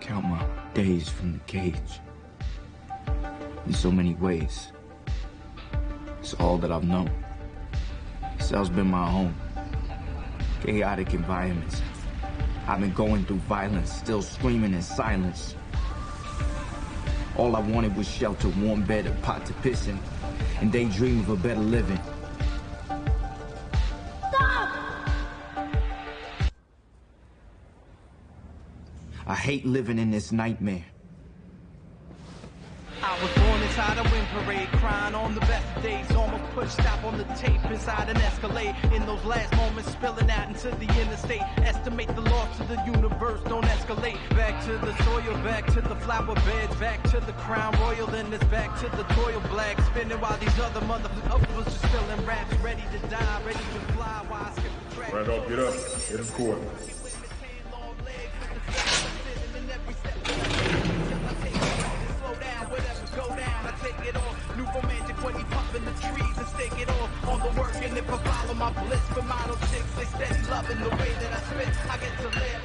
Count my days from the cage. In so many ways. It's all that I've known. Cell's been my home. Chaotic environments. I've been going through violence, still screaming in silence. All I wanted was shelter, warm bed, a pot to piss in, and daydream of a better living. I hate living in this nightmare. I was born inside a wind parade, crying on the best of days. Almost pushed stop on the tape inside an Escalade. In those last moments, spilling out into the interstate. Estimate the loss to the universe, don't escalate. Back to the soil, back to the flower beds, back to the crown royal, then it's back to the toil black. Spinning while these other motherfuckers was just filling raps, ready to die, ready to fly. While I skip the track. Randolph, get up. Get his court. Take it off, new romantic when he puffin' the trees and stake it off on the work. And if I follow my bliss for Model 6, they steady loving the way that I spit. I get to live.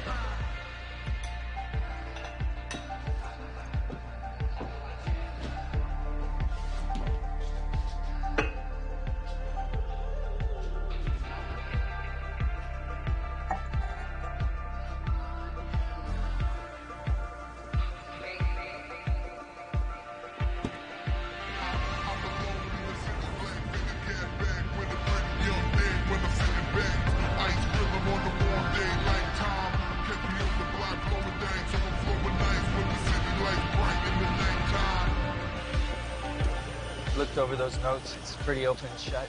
Looked over those notes. It's pretty open and shut.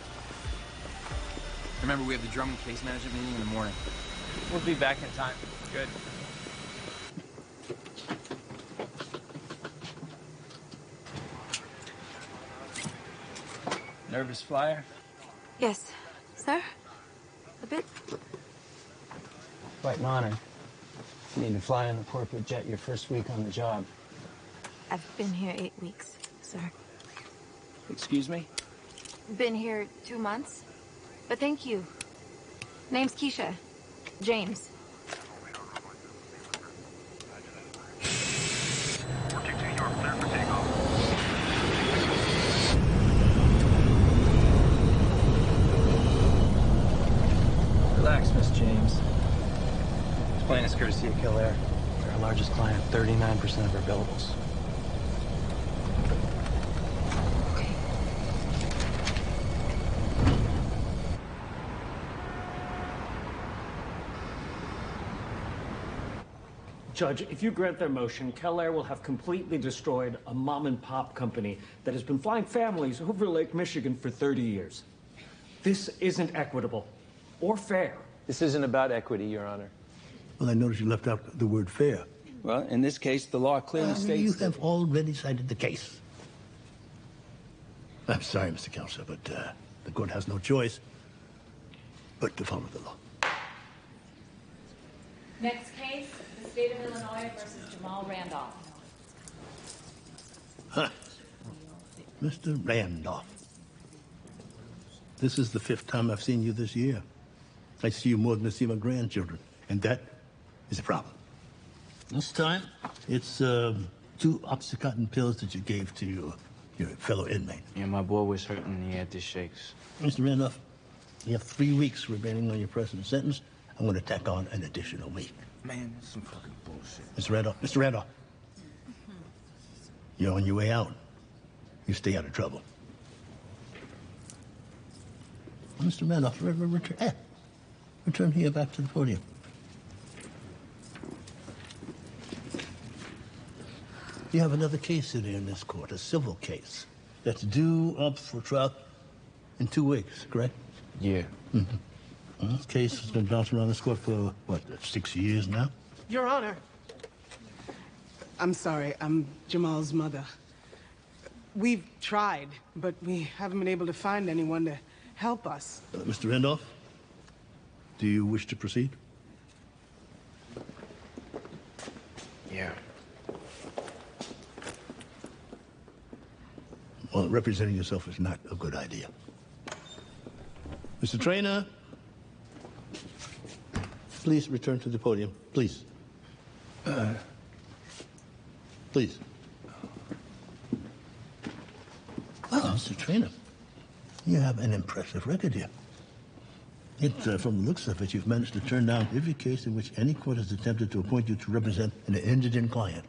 Remember, we have the Drummond case management meeting in the morning. We'll be back in time. Good. Nervous flyer? Yes. Sir? A bit? Quite an honor. You need to fly on the corporate jet your first week on the job. I've been here 8 weeks, sir. Excuse me? Been here 2 months. But thank you. Name's Keisha. James. Relax, Miss James. This plane is courtesy of Killair. They're our largest client, 39% of our billables. Judge, if you grant their motion, Killair will have completely destroyed a mom-and-pop company that has been flying families over Lake Michigan for 30 years. This isn't equitable or fair. This isn't about equity, Your Honor. Well, I noticed you left out the word fair. Well, in this case, the law clearly states you have already cited the case. I'm sorry, Mr. Counselor, but the court has no choice but to follow the law. Next case, the state of Illinois versus Jamal Randolph. Huh. Mr. Randolph. This is the 5th time I've seen you this year. I see you more than I see my grandchildren, and that is a problem. This time, it's 2 Oxycontin pills that you gave to your fellow inmate. Yeah, my boy was hurting and he had the shakes. Mr. Randolph, you have 3 weeks remaining on your present sentence. I'm going to tack on an additional week. Man, that's some fucking bullshit. Mr. Randolph, Mr. Randolph. You're on your way out. You stay out of trouble. Mr. Randolph, return here back to the podium. You have another case in this court, a civil case, that's due up for trial in 2 weeks, correct? Yeah. Well, this case has been bouncing around this court for, what, 6 years now? Your Honor. I'm sorry, I'm Jamal's mother. We've tried, but we haven't been able to find anyone to help us. Mr. Randolph, do you wish to proceed? Yeah. Well, representing yourself is not a good idea. Mr. Traynor, please return to the podium. Please. Please. Well, Mr. Traynor, you have an impressive record here. From the looks of it, you've managed to turn down every case in which any court has attempted to appoint you to represent an indigent client.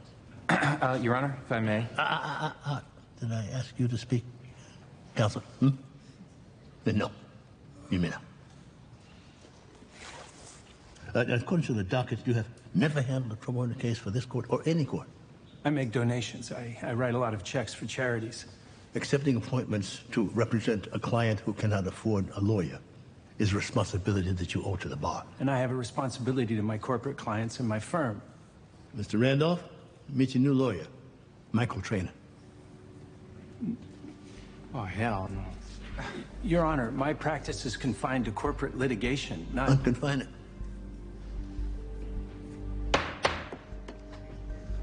Your Honor, if I may. Did I ask you to speak, counsel? Then no, you may not. According to the docket, you have never handled a pro bono case for this court or any court. I make donations. I write a lot of checks for charities. Accepting appointments to represent a client who cannot afford a lawyer is a responsibility that you owe to the bar. And I have a responsibility to my corporate clients and my firm. Mr. Randolph, meet your new lawyer, Michael Traynor. Oh, hell no. Your Honor, my practice is confined to corporate litigation, not... Unconfine it.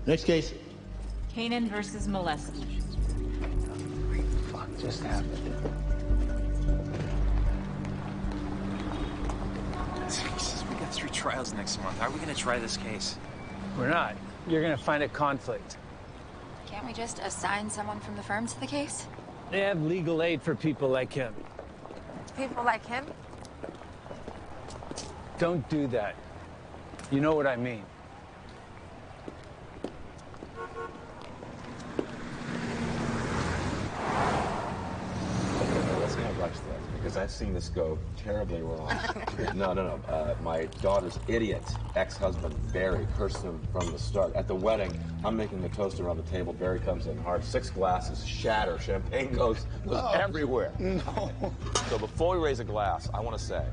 Next case. Kanan versus Molesky. Fuck just happened? Jesus, we got 3 trials next month. How are we gonna try this case? We're not. You're gonna find a conflict. Can't we just assign someone from the firm to the case? They have legal aid for people like him. People like him? Don't do that. You know what I mean. Let's not rush this, because I've seen this go terribly wrong. No. My daughter's idiot ex-husband, Barry, cursed him from the start. At the wedding, I'm making the toast around the table. Barry comes in hard. 6 glasses shatter. Champagne goes everywhere. No. So before we raise a glass, I want to say,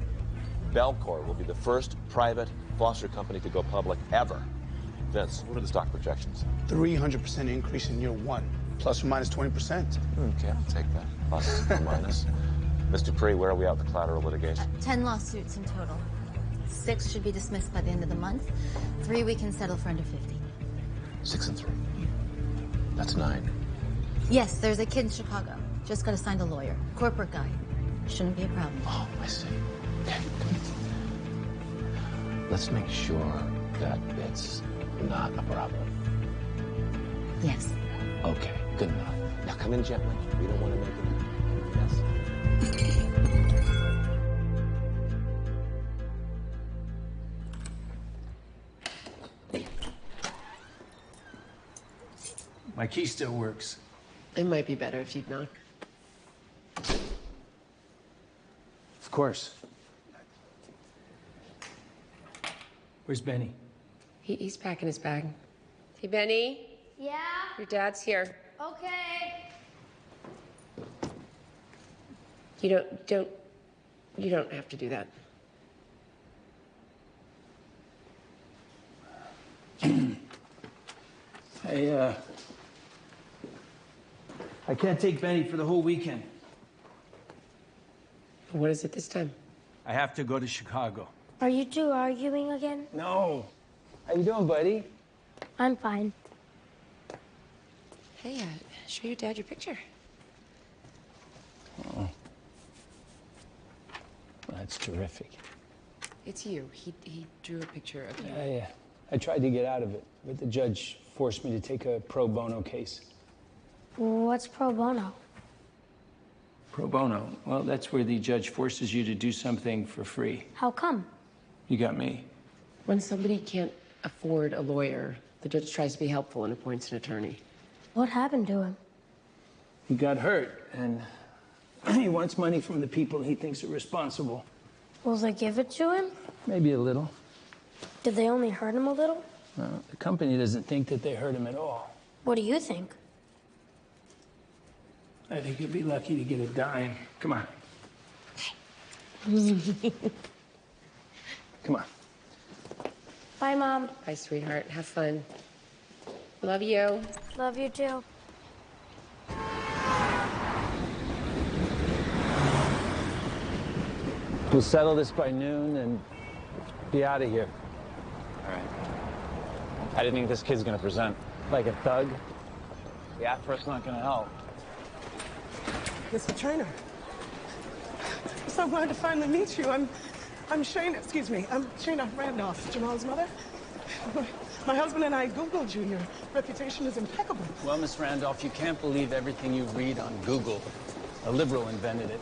Belcor will be the first private foster company to go public ever. Vince, what are the stock projections? 300% increase in year 1, plus or minus 20%. Okay, I'll take that. Plus or minus. Ms. Dupree, where are we at with the collateral litigation? 10 lawsuits in total. 6 should be dismissed by the end of the month. 3 we can settle for under 50. 6 and 3. That's 9. Yes, there's a kid in Chicago. Just got assigned a lawyer. Corporate guy. Shouldn't be a problem. Oh, I see. Okay. Let's make sure that it's not a problem. Yes. Okay, good enough. Now come in gently. We don't want to make it. Yes. My key still works. It might be better if you'd knock. Of course. Where's Benny? He's packing his bag. Hey, Benny? Yeah? Your dad's here. Okay. You don't have to do that. I can't take Benny for the whole weekend. What is it this time? I have to go to Chicago. Are you two arguing again? No. How you doing, buddy? I'm fine. Hey, show your dad your picture. Oh. That's terrific. It's you. He drew a picture of you. Yeah. I tried to get out of it, but the judge forced me to take a pro bono case. What's pro bono? Pro bono? Well, that's where the judge forces you to do something for free. How come? You got me. When somebody can't afford a lawyer, the judge tries to be helpful and appoints an attorney. What happened to him? He got hurt, and he wants money from the people he thinks are responsible. Will they give it to him? Maybe a little. Did they only hurt him a little? The company doesn't think that they hurt him at all. What do you think? I think you'd be lucky to get a dime. Come on. Come on. Bye, Mom. Bye, sweetheart. Have fun. Love you. Love you too. We'll settle this by noon and be out of here. All right. How do you think this kid's gonna present? Like a thug? The Afro's not gonna help. Mr. Trainer. I'm so glad to finally meet you. I'm Shayna, excuse me, I'm Shayna Randolph, Jamal's mother. My husband and I Googled you. Your reputation is impeccable. Well, Miss Randolph, you can't believe everything you read on Google. A liberal invented it.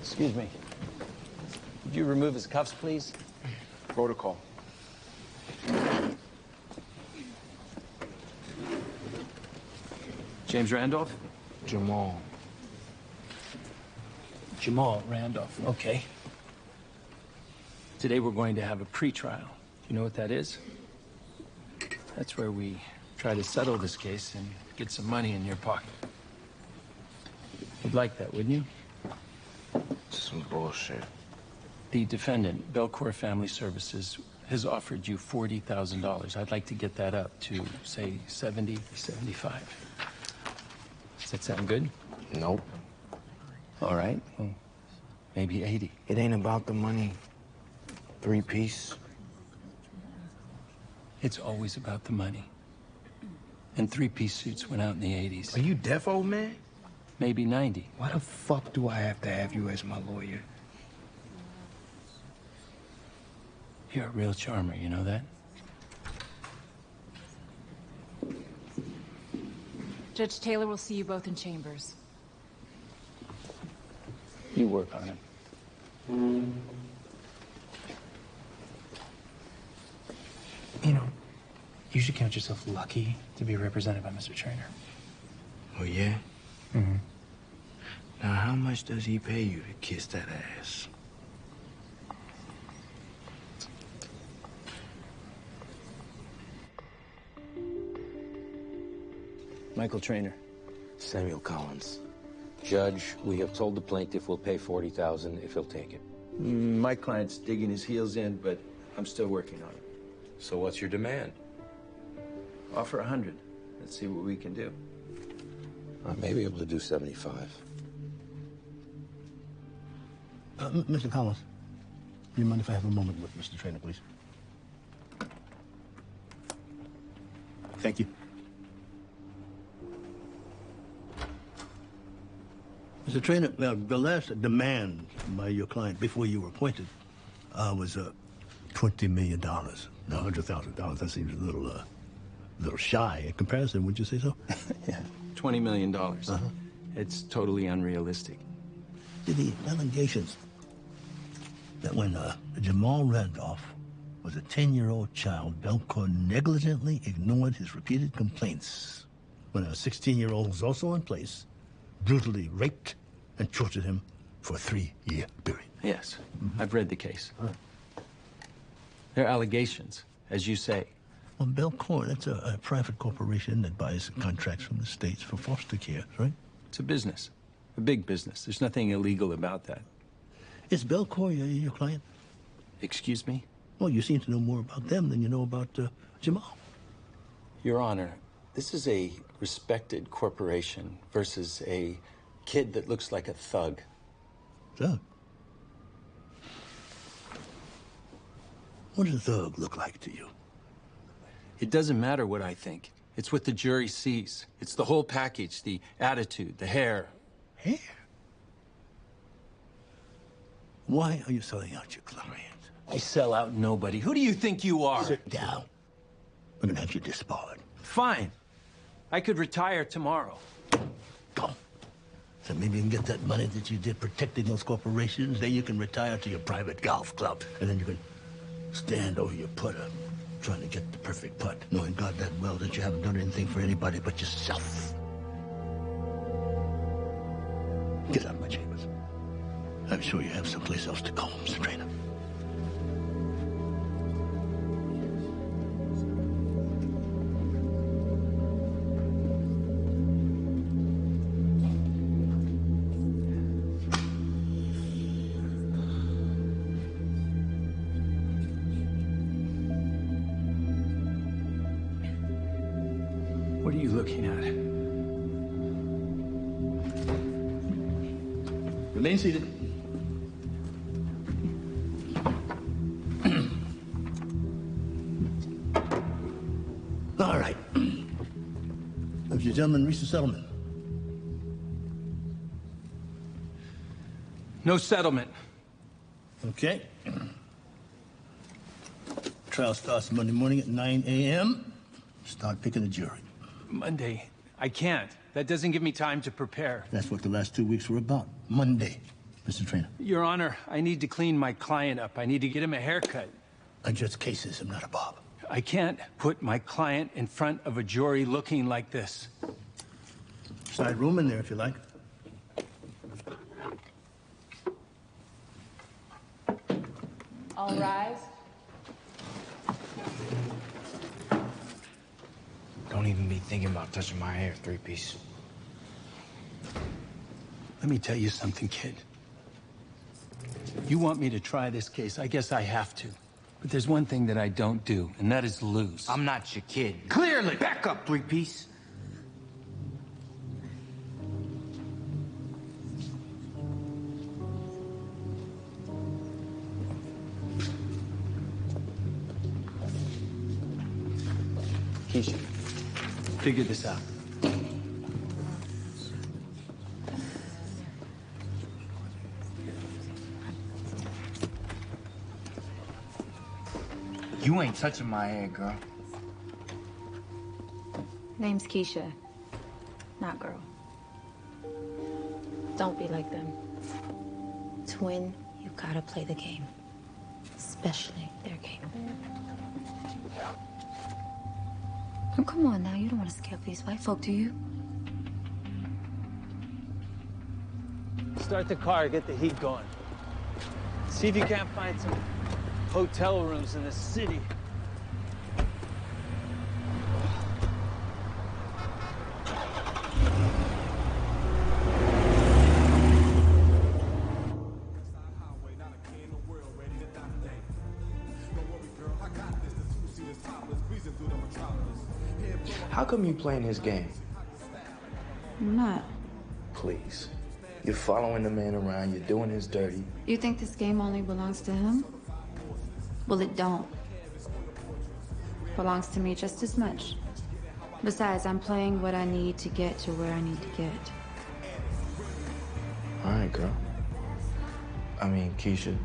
Excuse me. Could you remove his cuffs, please? Protocol. James Randolph? Jamal. Jamal Randolph, okay. Today we're going to have a pre-trial. You know what that is? That's where we try to settle this case and get some money in your pocket. You'd like that, wouldn't you? Some bullshit. The defendant, Belcour Family Services, has offered you $40,000. I'd like to get that up to, say, 70, 75. Does that sound good? Nope. All right, well, maybe 80. It ain't about the money. 3-piece. It's always about the money. And 3-piece suits went out in the 80s. Are you deaf, old man? Maybe 90. Why the fuck do I have to have you as my lawyer? You're a real charmer, you know that? Judge Taylor will see you both in chambers. You work on it. You know, you should count yourself lucky to be represented by Mr. Trainer. Oh, yeah? Mm-hmm. Now, how much does he pay you to kiss that ass? Michael Trainer. Samuel Collins. Judge, we have told the plaintiff we'll pay $40,000 if he'll take it. My client's digging his heels in, but I'm still working on it. So what's your demand? Offer 100. Let's see what we can do. I may be able to do 75. Mr. Collins, do you mind if I have a moment with Mr. Trainer, please? Thank you. Mr. Trainer, the last demand by your client before you were appointed was $20 million. Now, $100,000, that seems a little shy in comparison, would you say so? Yeah, $20 million. It's totally unrealistic. The allegations that when Jamal Randolph was a 10-year-old child, Belcour negligently ignored his repeated complaints. When a 16-year-old was also in place, brutally raped and tortured him for a 3-year period. Yes, I've read the case. They're allegations, as you say. Well, Belcour, that's a private corporation that buys contracts from the states for foster care, right? It's a business, a big business. There's nothing illegal about that. Is Belcour your client? Excuse me? Well, you seem to know more about them than you know about Jamal. Your Honor, this is a respected corporation versus a kid that looks like a thug. Thug? What does a thug look like to you? It doesn't matter what I think. It's what the jury sees. It's the whole package, the attitude, the hair. Hair? Why are you selling out your client? I sell out nobody. Who do you think you are? Sit down. I'm gonna have you disbarred. Fine. I could retire tomorrow. Go. So maybe you can get that money that you did protecting those corporations. Then you can retire to your private golf club. And then you can stand over your putter, trying to get the perfect putt, knowing God that well that you haven't done anything for anybody but yourself. Get out of my chambers. I'm sure you have someplace else to go, Mr. Trainer. looking at? Remain seated. All right. Have you gentlemen reached a settlement? No settlement. Okay. Trial starts Monday morning at 9 a.m. Start picking a jury. Monday. I can't. That doesn't give me time to prepare. That's what the last 2 weeks were about. Monday, Mr. Trainer. Your Honor, I need to clean my client up. I need to get him a haircut. I judge cases. I'm not a Bob. I can't put my client in front of a jury looking like this. Side room in there if you like. All rise. Don't even be thinking about touching my hair, three-piece. Let me tell you something, kid. You want me to try this case, I guess I have to. But there's one thing that I don't do, and that is lose. I'm not your kid. Clearly! Back up, three-piece. Keisha, figure this out. You ain't touching my hair, girl. Name's Keisha, not girl. Don't be like them. Twin, you gotta play the game. Especially their game. Oh, come on now, you don't want to scare these white folk, do you? Start the car, get the heat going. See if you can't find some hotel rooms in the city. How come you playing his game? I'm not. Please. You're following the man around, you're doing his dirty. You think this game only belongs to him? Well, it don't. Belongs to me just as much. Besides, I'm playing what I need to get to where I need to get. All right, girl. I mean, Keisha.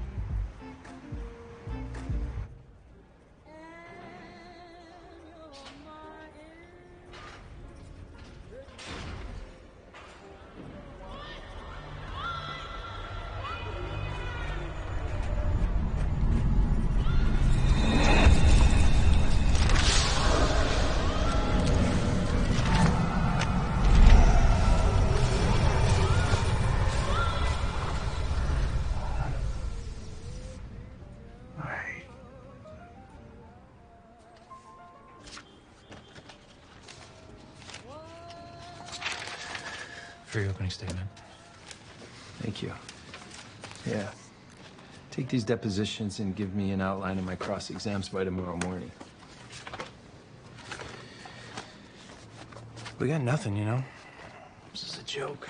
For your opening statement. Thank you. Yeah. Take these depositions and give me an outline of my cross-exams by tomorrow morning. We got nothing, you know? This is a joke.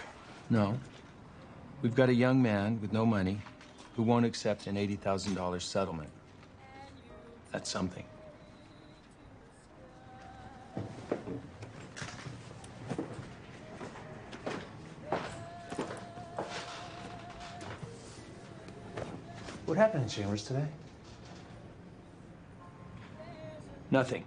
No. We've got a young man with no money who won't accept an $80,000 settlement. That's something. What happened in Chambers today? Nothing.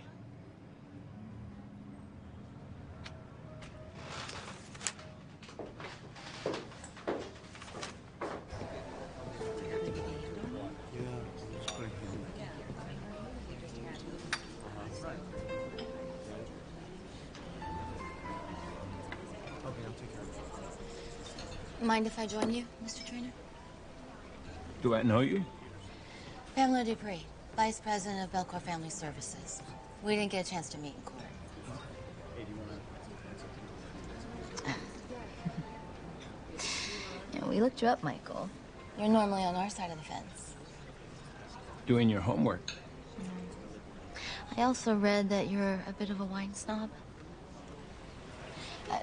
Mind if I join you, Mr. Trainer? Do I know you? Pamela Dupree, Vice President of Belcour Family Services. We didn't get a chance to meet in court. Yeah, we looked you up, Michael. You're normally on our side of the fence. Doing your homework. I also read that you're a bit of a wine snob.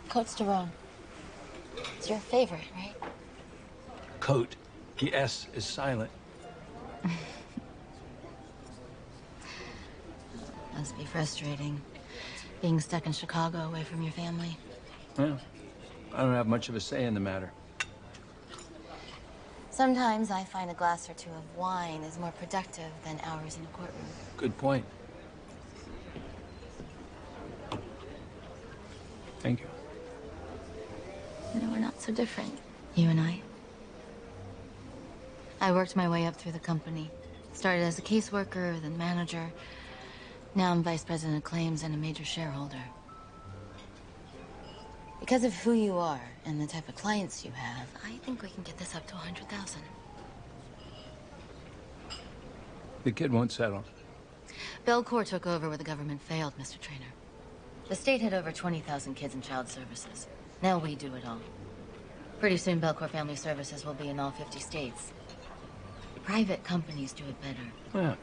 Cote Sterone. It's your favorite, right? Coat. The S is silent. Must be frustrating, being stuck in Chicago away from your family. Well, I don't have much of a say in the matter. Sometimes I find a glass or two of wine is more productive than hours in a courtroom. Good point. Thank you. No, we're not so different, you and I. I worked my way up through the company. Started as a caseworker, then manager. Now I'm vice president of claims and a major shareholder. Because of who you are and the type of clients you have, I think we can get this up to 100,000. The kid won't settle. Belcour took over where the government failed, Mr. Trainer. The state had over 20,000 kids in child services. Now we do it all. Pretty soon, Belcour Family Services will be in all 50 states. Private companies do it better. Yeah.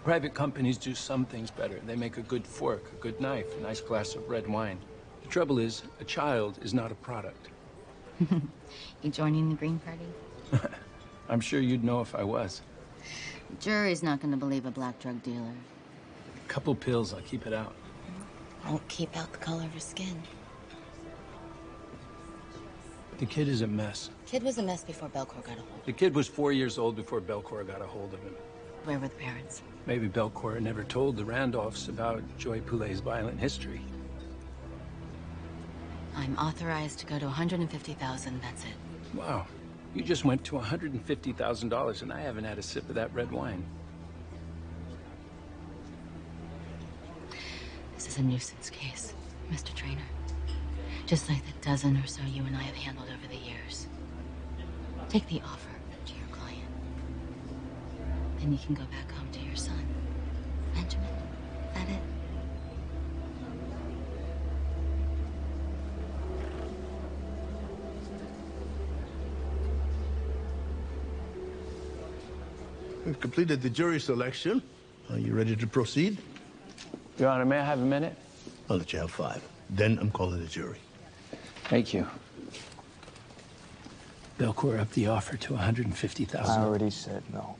Private companies do some things better. They make a good fork, a good knife, a nice glass of red wine. The trouble is, a child is not a product. You joining the Green Party? I'm sure you'd know if I was. The jury's not going to believe a black drug dealer. A couple pills, I'll keep it out. Won't keep out the color of her skin. The kid is a mess. Kid was a mess before Belcour got a hold. The kid was 4 years old before Belcour got a hold of him. Where were the parents? Maybe Belcour never told the Randolphs about Joy Poulet's violent history. I'm authorized to go to 150,000, that's it. Wow. You just went to $150,000 and I haven't had a sip of that red wine. This is a nuisance case, Mr. Trainer. Just like the dozen or so you and I have handled over the years. Take the offer to your client. Then you can go back home to your son. Benjamin, is that it? We've completed the jury selection. Are you ready to proceed? Your Honor, may I have a minute? I'll let you have 5. Then I'm calling the jury. Thank you. Belcour upped the offer to $150,000. I already said no.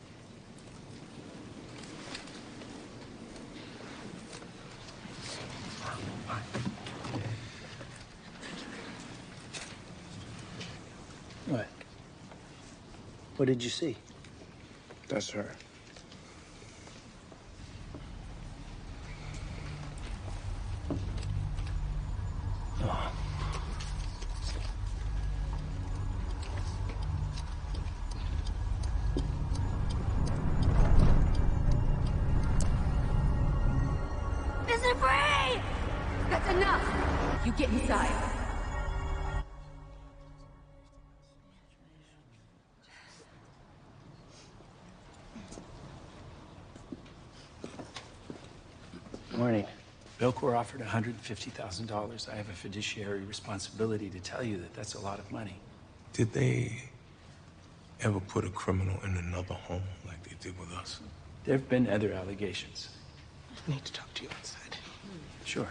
What? What did you see? That's her. Oh. Mr. Free! That's enough! You get inside. Morning. Belcour offered $150,000. I have a fiduciary responsibility to tell you that that's a lot of money. Did they ever put a criminal in another home like they did with us? There have been other allegations. I need to talk to you outside. Sure.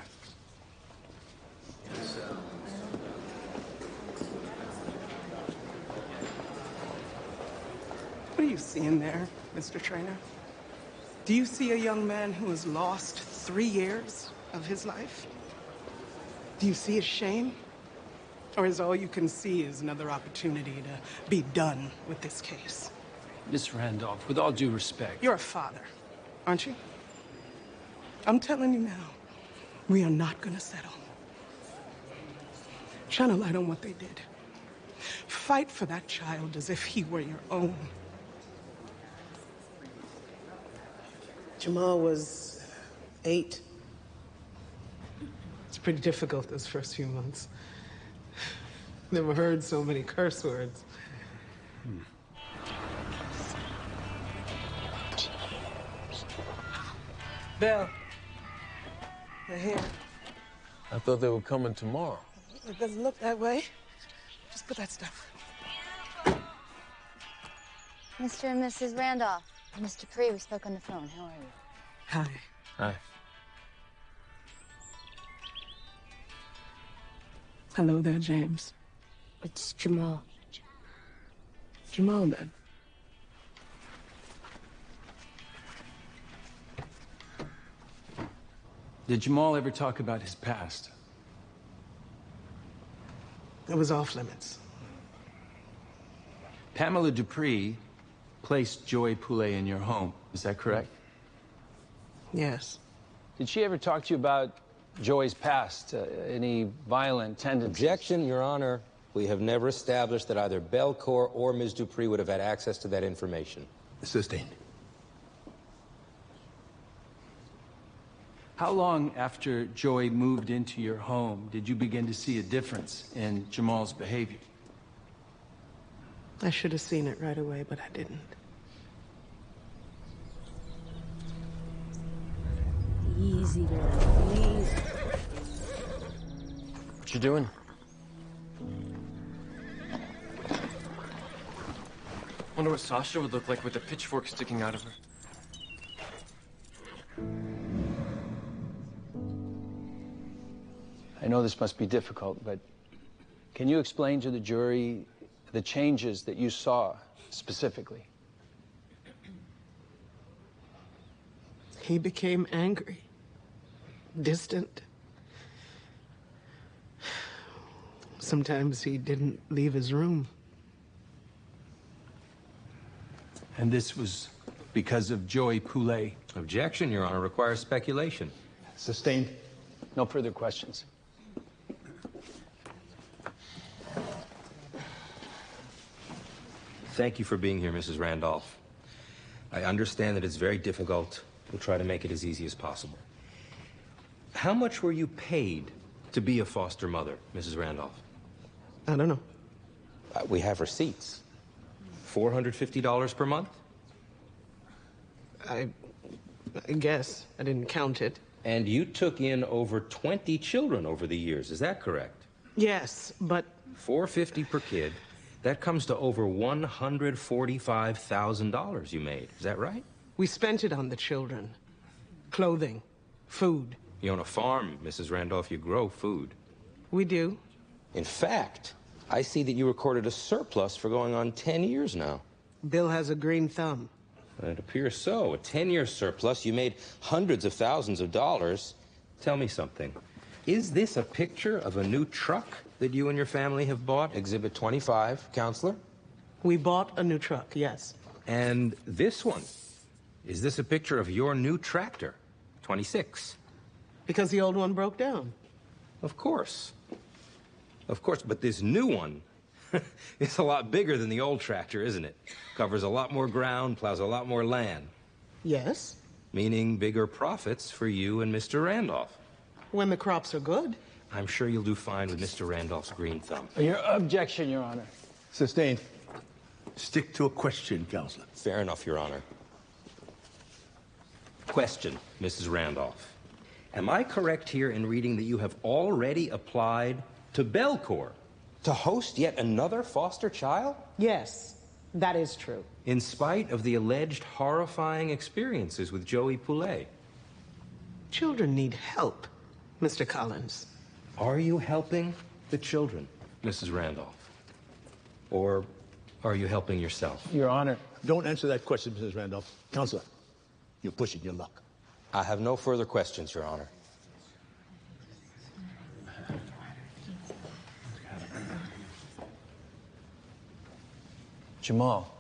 What do you see in there, Mr. Trainer? Do you see a young man who has lost 3 years of his life? Do you see his shame? Or is all you can see is another opportunity to be done with this case? Miss Randolph, with all due respect... You're a father, aren't you? I'm telling you now, we are not gonna settle. Shine a light on what they did. Fight for that child as if he were your own. Jamal was 8. It's pretty difficult those first few months. Never heard so many curse words. Belle, they're here. I thought they were coming tomorrow. It doesn't look that way. Just put that stuff. Mr. and Mrs. Randolph. Mr. Pree, we spoke on the phone. How are you? Hi. Hi. Hello there, James. It's Jamal. Jamal, then. Did Jamal ever talk about his past? It was off limits. Pamela Dupree placed Joy Poulet in your home. Is that correct? Yes. Did she ever talk to you about Joy's past? Any violent tendencies? Objection, Your Honor. We have never established that either Belcourt or Ms. Dupree would have had access to that information. Sustained. How long after Joy moved into your home did you begin to see a difference in Jamal's behavior? I should have seen it right away, but I didn't. Easy, girl. Easy. What you doing? Wonder what Sasha would look like with a pitchfork sticking out of her. I know this must be difficult, but can you explain to the jury the changes that you saw specifically? He became angry, distant. Sometimes he didn't leave his room. And this was because of Joy Poulet? Objection, Your Honor, requires speculation. Sustained. No further questions. Thank you for being here, Mrs. Randolph. I understand that it's very difficult. We'll try to make it as easy as possible. How much were you paid to be a foster mother, Mrs. Randolph? I don't know. We have receipts. $450 per month? I guess. I didn't count it. And you took in over 20 children over the years, is that correct? Yes, but... $450 per kid. That comes to over $145,000 you made. Is that right? We spent it on the children. Clothing. Food. You own a farm, Mrs. Randolph. You grow food. We do. In fact, I see that you recorded a surplus for going on 10 years now. Bill has a green thumb. It appears so. A 10-year surplus. You made hundreds of thousands of dollars. Tell me something. Is this a picture of a new truck that you and your family have bought? Exhibit 25, Counselor? We bought a new truck, yes. And this one? Is this a picture of your new tractor? 26. Because the old one broke down. Of course. Of course, but this new one, it's a lot bigger than the old tractor, isn't it? Covers a lot more ground, plows a lot more land. Yes. Meaning bigger profits for you and Mr. Randolph. When the crops are good. I'm sure you'll do fine with Mr. Randolph's green thumb. Your objection, Your Honor. Sustained. Stick to a question, Counselor. Fair enough, Your Honor. Question, Mrs. Randolph. Am I correct here in reading that you have already applied to Belcourt to host yet another foster child? Yes, that is true. In spite of the alleged horrifying experiences with Joey Poulet? Children need help, Mr. Collins. Are you helping the children, Mrs. Randolph? Or are you helping yourself? Your Honor. Don't answer that question, Mrs. Randolph. Counselor, you're pushing your luck. I have no further questions, Your Honor. Jamal.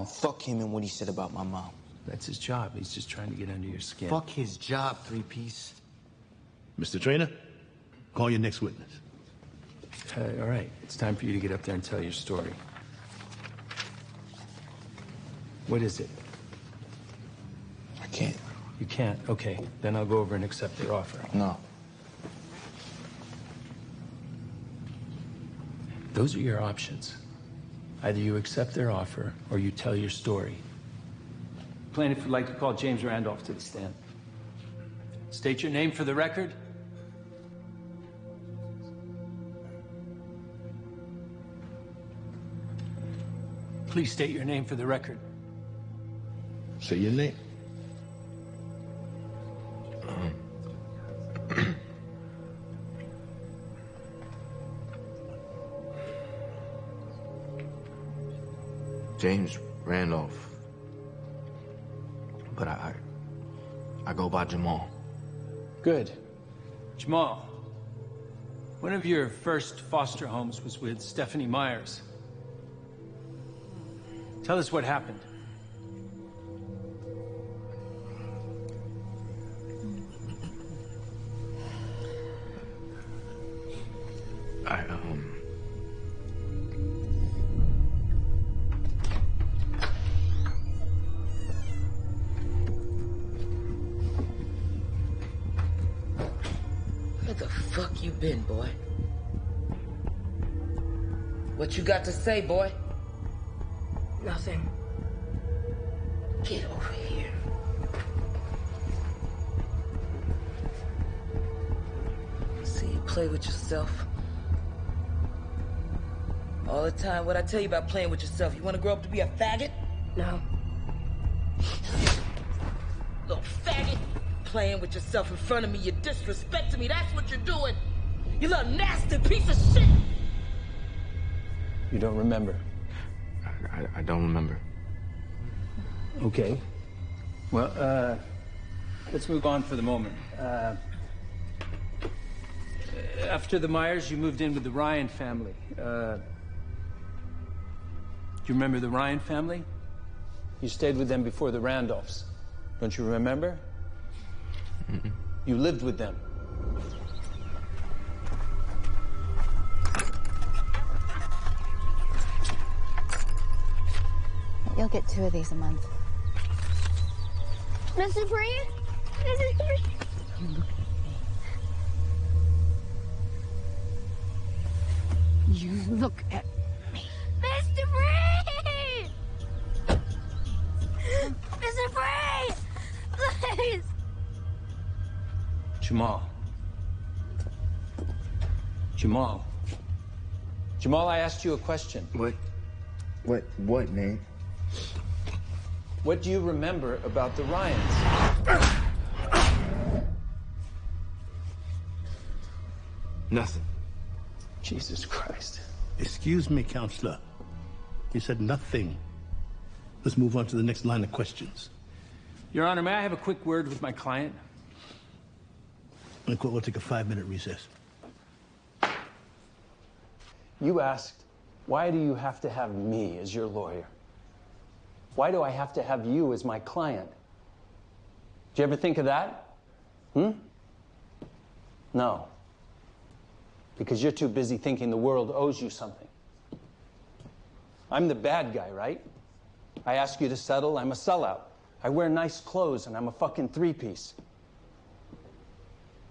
Fuck him and what he said about my mom. That's his job. He's just trying to get under your skin. Fuck his job, three-piece. Mr. Trainer, call your next witness. All right. It's time for you to get up there and tell your story. What is it? I can't. You can't? Okay. Then I'll go over and accept their offer. No. Those are your options. Either you accept their offer or you tell your story. Plaintiff would like to call James Randolph to the stand. State your name for the record. Please state your name for the record. Say your name. James Randolph. But I go by Jamal. Good. Jamal, one of your first foster homes was with Stephanie Myers. Tell us what happened. Where the fuck you been, boy? What you got to say, boy? Nothing. Get over here. See you play with yourself. All the time, what I tell you about playing with yourself? You want to grow up to be a faggot? No. Little faggot. Playing with yourself in front of me. You're disrespecting me. That's what you're doing. You little nasty piece of shit. You don't remember? I don't remember. Okay. Well, let's move on for the moment. After the Myers, you moved in with the Ryan family. Do you remember the Ryan family? You stayed with them before the Randolphs. Don't you remember? Mm-mm. You lived with them. You'll get 2 of these a month. Mr. Bree? Mr. Bree? You look at me. Mr. Bree! Mr. Bree! Please! Jamal. Jamal. Jamal, I asked you a question. What, man? What do you remember about the Ryans? Nothing. Jesus Christ. Excuse me, counselor. You said nothing. Let's move on to the next line of questions. Your Honor, may I have a quick word with my client? The court will take a 5-minute recess. You asked, why do you have to have me as your lawyer? Why do I have to have you as my client? Did you ever think of that? No. Because you're too busy thinking the world owes you something. I'm the bad guy, right? I ask you to settle, I'm a sellout. I wear nice clothes and I'm a fucking 3-piece.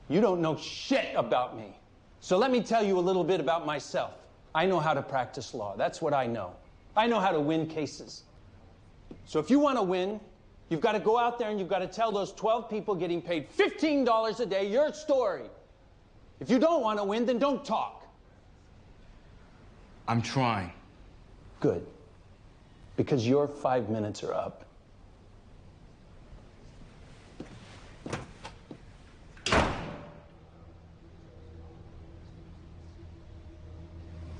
You don't know shit about me. So let me tell you a little bit about myself. I know how to practice law. That's what I know. I know how to win cases. So if you want to win, you've got to go out there and you've got to tell those 12 people getting paid $15 a day your story. If you don't want to win, then don't talk. I'm trying. Good. Because your 5 minutes are up.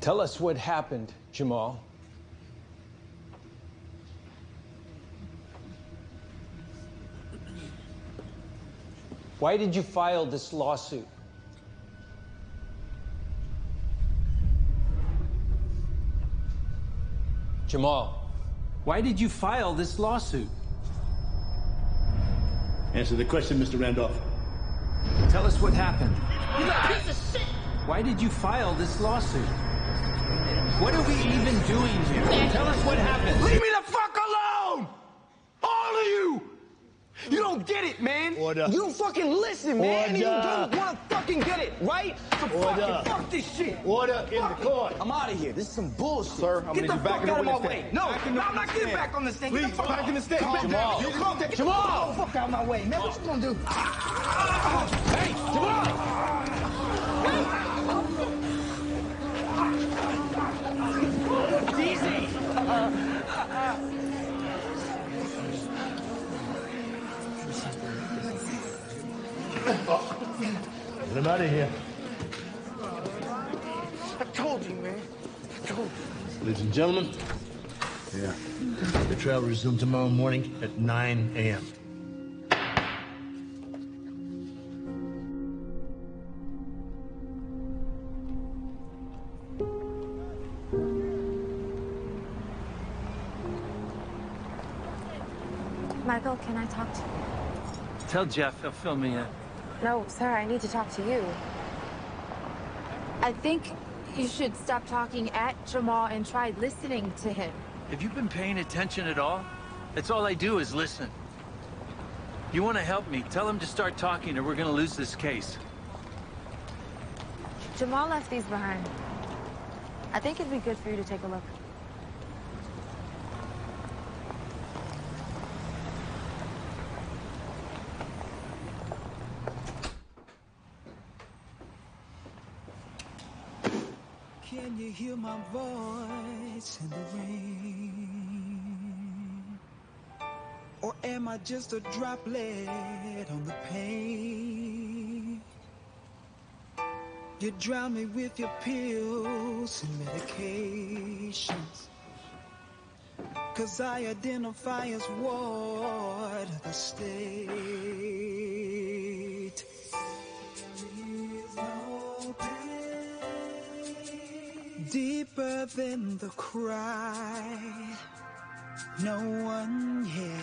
Tell us what happened, Jamal. Why did you file this lawsuit? Jamal, why did you file this lawsuit? Answer the question, Mr. Randolph. Tell us what happened. You little piece of shit! Why did you file this lawsuit? What are we even doing here? Tell us what happened. Leave me the fuck alone! All of you! You don't get it, man! Order. You don't fucking listen, man! And you Order. don't want to fucking get it, right? So fuck this shit! Order in the court. I'm out of here. This is some bullshit. Sir, I'm get gonna the need you back fuck in the out of my witness way. stand. No, Back in no, the I'm not witness getting stand. back on this thing. Please, Get the fuck back in the stand. Come Jamal. on, Jamal. Get the fuck out of my way, man. What you gonna do? Hey, Jamal! Easy! Get him out of here. I told you, man. I told you. Ladies and gentlemen, Yeah. The trial resumes tomorrow morning at 9 a.m. Michael, can I talk to you? Tell Jeff he'll fill me in. No, sir, I need to talk to you. I think you should stop talking at Jamal and try listening to him. Have you been paying attention at all? That's all I do is listen. You want to help me, tell him to start talking or we're gonna lose this case. Jamal left these behind. I think it'd be good for you to take a look. Can you hear my voice in the rain? Or am I just a droplet on the pane? You drown me with your pills and medications, 'cause I identify as ward of the state. There is no pain deeper than the cry no one hears.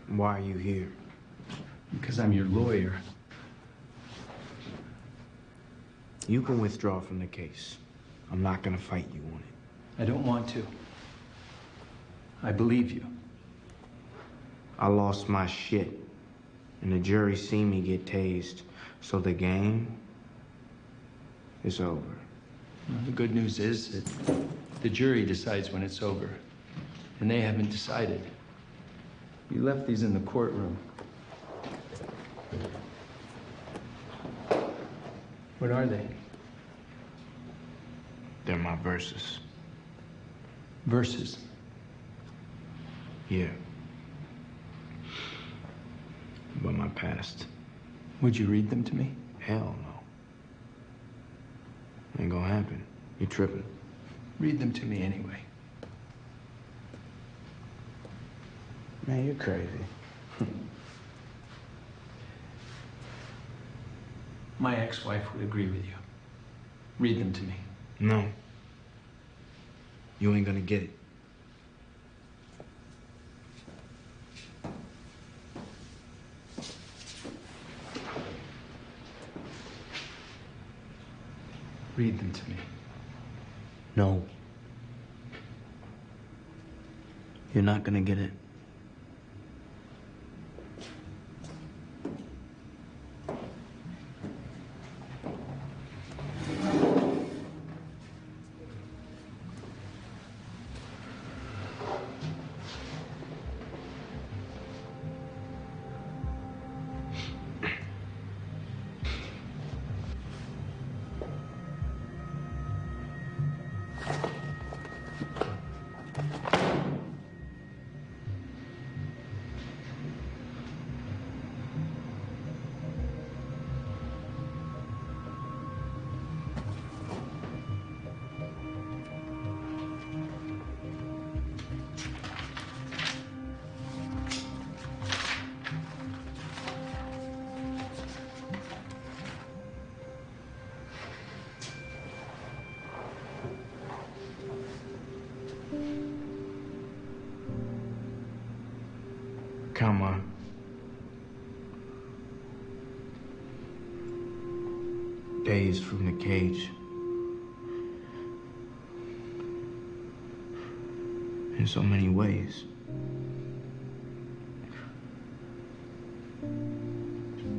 Why are you here? Because I'm your lawyer. You can withdraw from the case. I'm not gonna fight you on it. I don't want to. I believe you. I lost my shit, and the jury seen me get tased, so the game is over. Well, the good news is that the jury decides when it's over, and they haven't decided. You left these in the courtroom. What are they? They're my verses. Verses? Yeah. But my past. Would you read them to me? Hell no. Ain't gonna happen. You tripping. Read them to me anyway. Man, you're crazy. My ex-wife would agree with you. Read them to me. No. You ain't gonna get it. Read them to me. No. You're not gonna get it. days from the cage. In so many ways.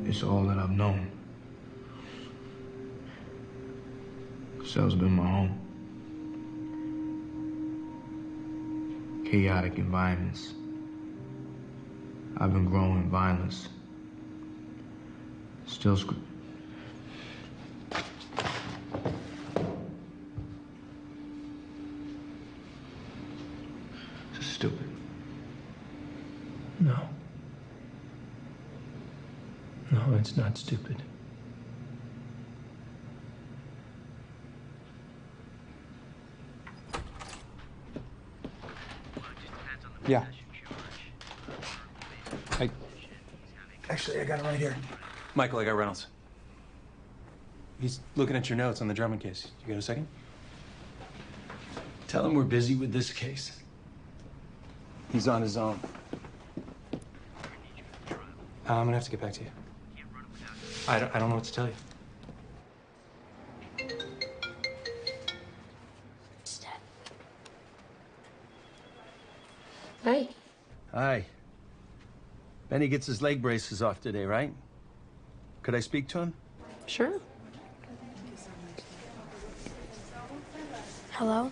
It's all that I've known. Cell's been my home. Chaotic environments. I've been growing violence. Still stupid. No. No, it's not stupid. Yeah. Actually, I got it right here. Michael, I got Reynolds. He's looking at your notes on the Drummond case. You got a second? Tell him we're busy with this case. He's on his own. I'm gonna have to get back to you. I don't know what to tell you. Hi. Hi. Benny gets his leg braces off today, right? Could I speak to him? Sure. Hello?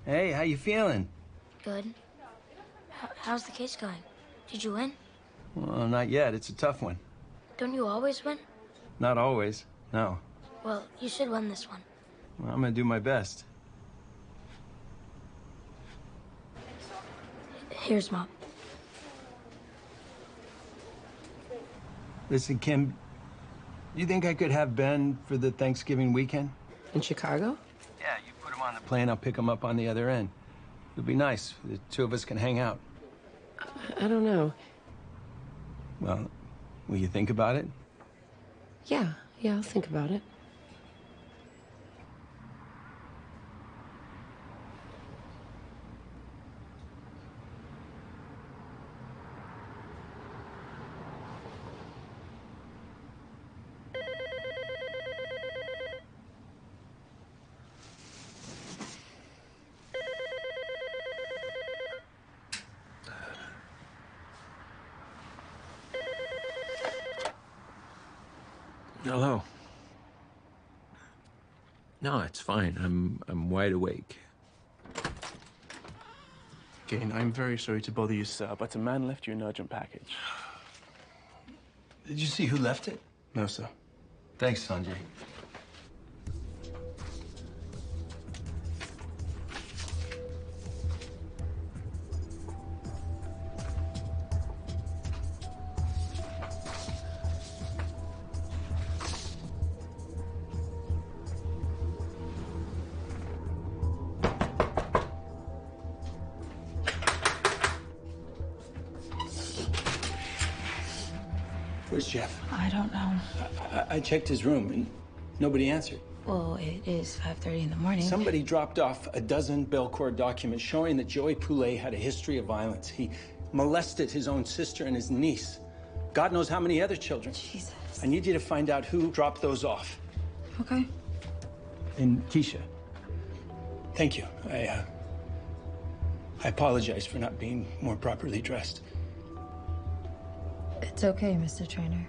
Hey, how you feeling? Good. How's the case going? Did you win? Well, not yet. It's a tough one. Don't you always win? Not always, no. Well, you should win this one. Well, I'm gonna do my best. Here's Mom. Listen, Kim, you think I could have Ben for the Thanksgiving weekend? In Chicago? Yeah, you put him on the plane, I'll pick him up on the other end. It'll be nice. The two of us can hang out. I don't know. Well, will you think about it? Yeah, I'll think about it. Hello. No, it's fine. I'm wide awake. Again, I'm very sorry to bother you, sir, but a man left you an urgent package. Did you see who left it? No, sir. Thanks, Sanjay. Where's Jeff? I don't know. I checked his room and nobody answered. Well, it is 5:30 in the morning. Somebody dropped off a dozen Belcourt documents showing that Joey Poulet had a history of violence. He molested his own sister and his niece. God knows how many other children. Jesus. I need you to find out who dropped those off. Okay. And Keisha, thank you. I apologize for not being more properly dressed. It's okay, Mr. Trainer.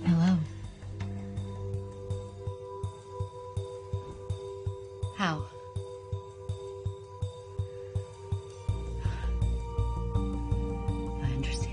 Hello. How? I understand.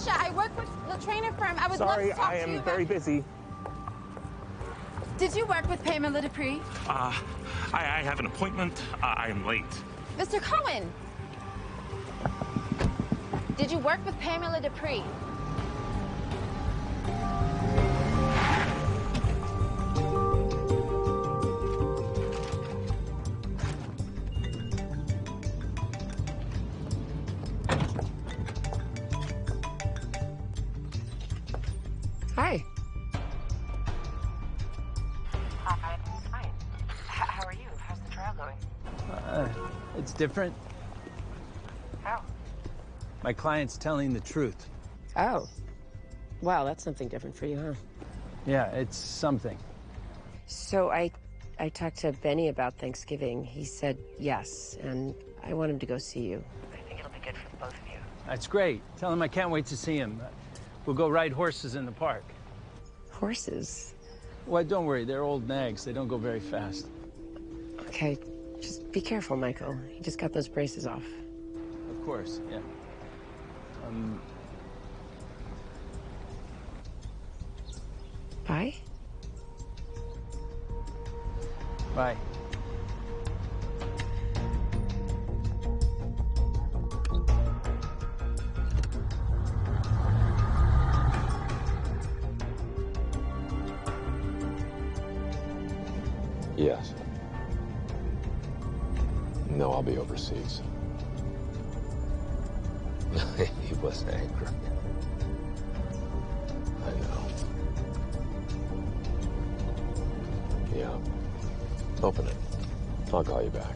Alicia. I work with the trainer firm. I would love Sorry, to talk I to you am about... very busy. Did you work with Pamela Dupree? I have an appointment. I am late. Mr. Cohen! Did you work with Pamela Dupree? Hi. I'm fine. How are you? How's the trial going? It's different. How? My client's telling the truth. Oh. Wow, that's something different for you, huh? Yeah, it's something. So I talked to Benny about Thanksgiving. He said yes, and I want him to go see you. I think it'll be good for both of you. That's great. Tell him I can't wait to see him. We'll go ride horses in the park. Horses? Well, don't worry. They're old nags. They don't go very fast. Okay, just be careful, Michael. He just got those braces off. Of course, yeah. Bye? Bye. Yes. No, I'll be overseas. He was angry. I know. Yeah. Open it. I'll call you back.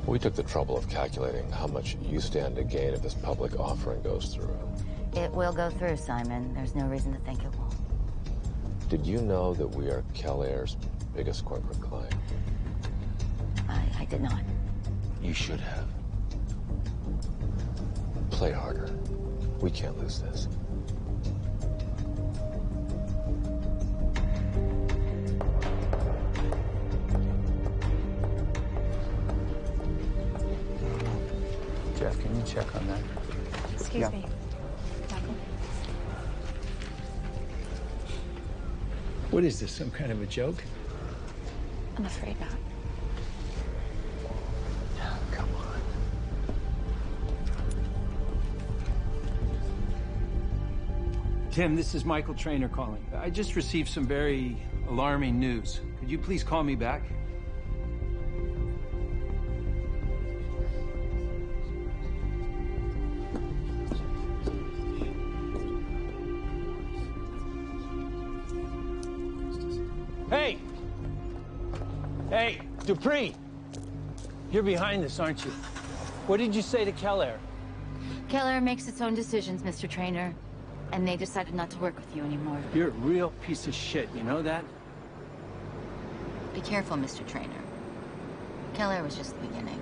We took the trouble of calculating how much you stand to gain if this public offering goes through. It will go through, Simon. There's no reason to think it won't. Did you know that we are Kellair's biggest corporate client? I did not. You should have. Play harder. We can't lose this. Jeff, can you check on that? Excuse me. Michael? What is this, some kind of a joke? I'm afraid not. Come on. Tim, this is Michael Trainer calling. I just received some very alarming news. Could you please call me back? Hey! Hey, Dupree! You're behind this, aren't you? What did you say to Kellair? Kellair makes its own decisions, Mr. Trainer. And they decided not to work with you anymore. You're a real piece of shit, you know that? Be careful, Mr. Trainer. Kellair was just the beginning.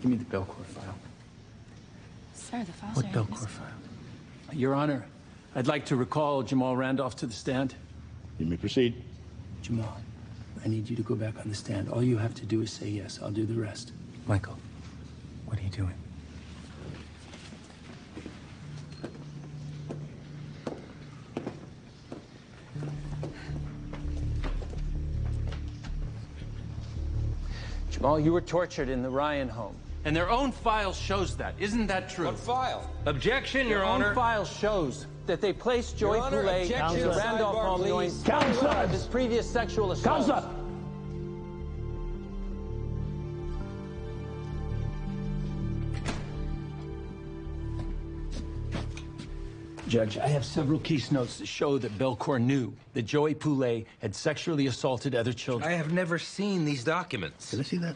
Give me the Belcourt file. Sir, the files What are... Belcourt file? Your Honor, I'd like to recall Jamal Randolph to the stand. You may proceed. Jamal, I need you to go back on the stand. All you have to do is say yes. I'll do the rest. Michael, what are you doing? Jamal, you were tortured in the Ryan home. And their own file shows that. Isn't that true? What file? Objection, Your Their Honor. own file shows that they placed Joey Your Honor, Poulet objection. in the Randolph Sidebar, home knowing please. full well of his previous sexual assaults. Counselor! Judge, I have several case notes that show that Belcourt knew that Joey Poulet had sexually assaulted other children. I have never seen these documents. Can I see that?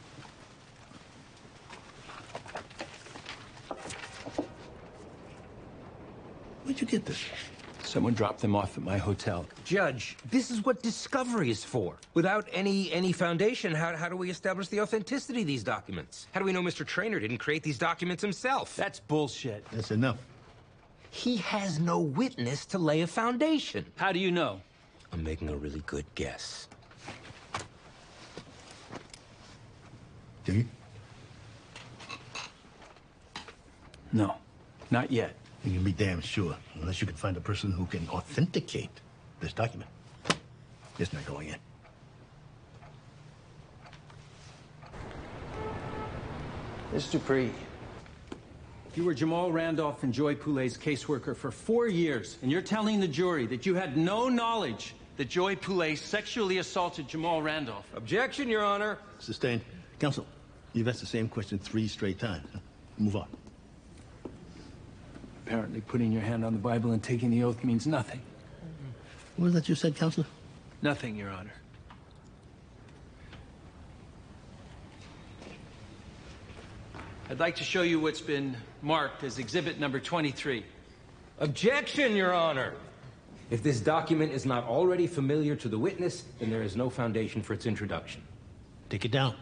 Where'd you get this? Someone dropped them off at my hotel. Judge, this is what discovery is for. Without any foundation, how do we establish the authenticity of these documents? How do we know Mr. Trainer didn't create these documents himself? That's bullshit. That's enough. He has no witness to lay a foundation. How do you know? I'm making a really good guess. Do you? No, not yet. You can be damn sure, unless you can find a person who can authenticate this document. It's not going in. Mr. Dupree, you were Jamal Randolph and Joy Poulet's caseworker for 4 years, and you're telling the jury that you had no knowledge that Joy Poulet sexually assaulted Jamal Randolph. Objection, Your Honor. Sustained. Counsel, you've asked the same question 3 straight times. Move on. Apparently putting your hand on the Bible and taking the oath means nothing. What was that you said, Counselor? Nothing, Your Honor. I'd like to show you what's been marked as exhibit number 23. Objection, Your Honor. If this document is not already familiar to the witness, then there is no foundation for its introduction. Take it down.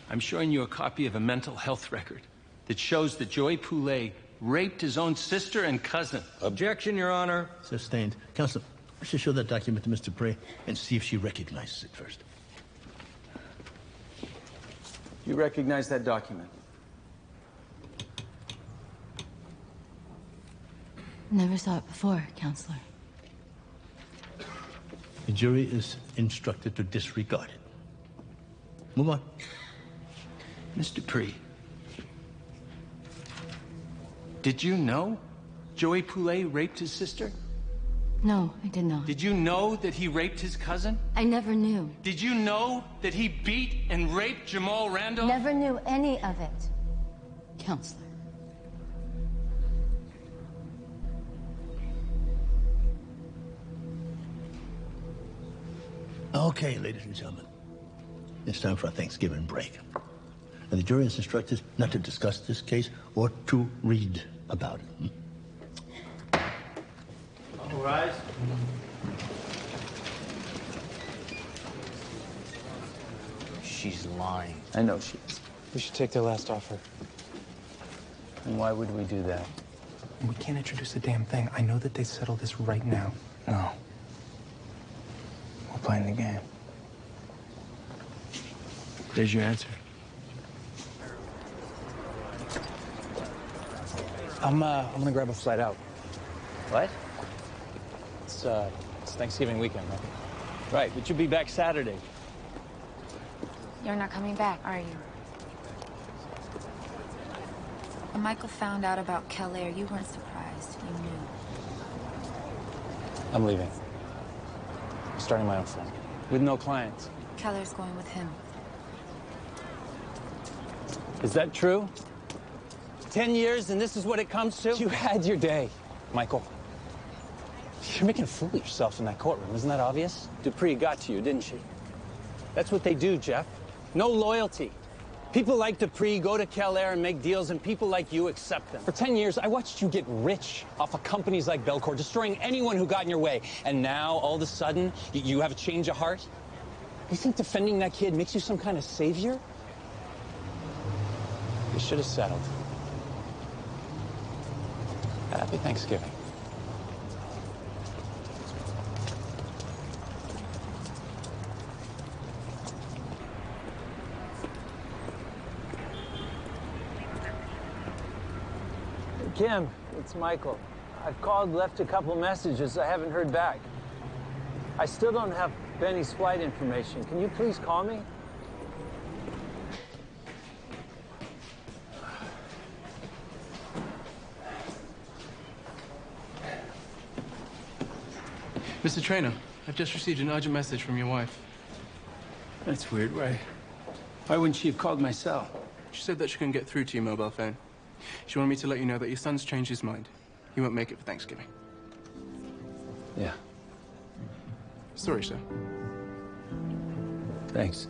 I'm showing you a copy of a mental health record that shows that Joy Poulet raped his own sister and cousin. Objection, Your Honor. Sustained. Counselor, I should show that document to Mr. Dupree and see if she recognizes it first. You recognize that document? Never saw it before, Counselor. The jury is instructed to disregard it. Move on. Mr. Dupree, did you know Joy Poulet raped his sister? No, I did not. Did you know that he raped his cousin? I never knew. Did you know that he beat and raped Jamal Randolph? Never knew any of it, Counselor. Okay, ladies and gentlemen. It's time for our Thanksgiving break. And the jury is instructed not to discuss this case or to read about it. All rise. She's lying. I know she is. We should take their last offer. And why would we do that? We can't introduce a damn thing. I know that they settle this right now. No. We're playing the game. There's your answer. I'm gonna grab a flight out. What? It's Thanksgiving weekend, right? Right, but you'll be back Saturday. You're not coming back, are you? When Michael found out about Keller, you weren't surprised. You knew. I'm leaving. I'm starting my own firm. With no clients. Keller's going with him. Is that true? 10 years and this is what it comes to? You had your day, Michael. You're making a fool of yourself in that courtroom, isn't that obvious? Dupree got to you, didn't she? That's what they do, Jeff. No loyalty. People like Dupree go to Keller and make deals, and people like you accept them. For 10 years, I watched you get rich off of companies like Belcor, destroying anyone who got in your way. And now, all of a sudden, you have a change of heart? You think defending that kid makes you some kind of savior? You should have settled. Happy Thanksgiving. Kim, it's Michael. I've called, left a couple messages. I haven't heard back. I still don't have Benny's flight information. Can you please call me? Mr. Trainer, I've just received an urgent message from your wife. That's weird. Why wouldn't she have called my cell? She said that she couldn't get through to your mobile phone. She wanted me to let you know that your son's changed his mind. He won't make it for Thanksgiving. Yeah. Sorry, sir. Thanks.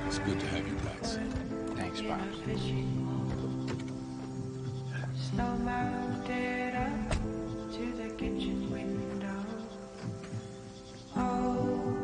It's good to have you, Blacks. Thanks, Bob. To the kitchen window. Oh,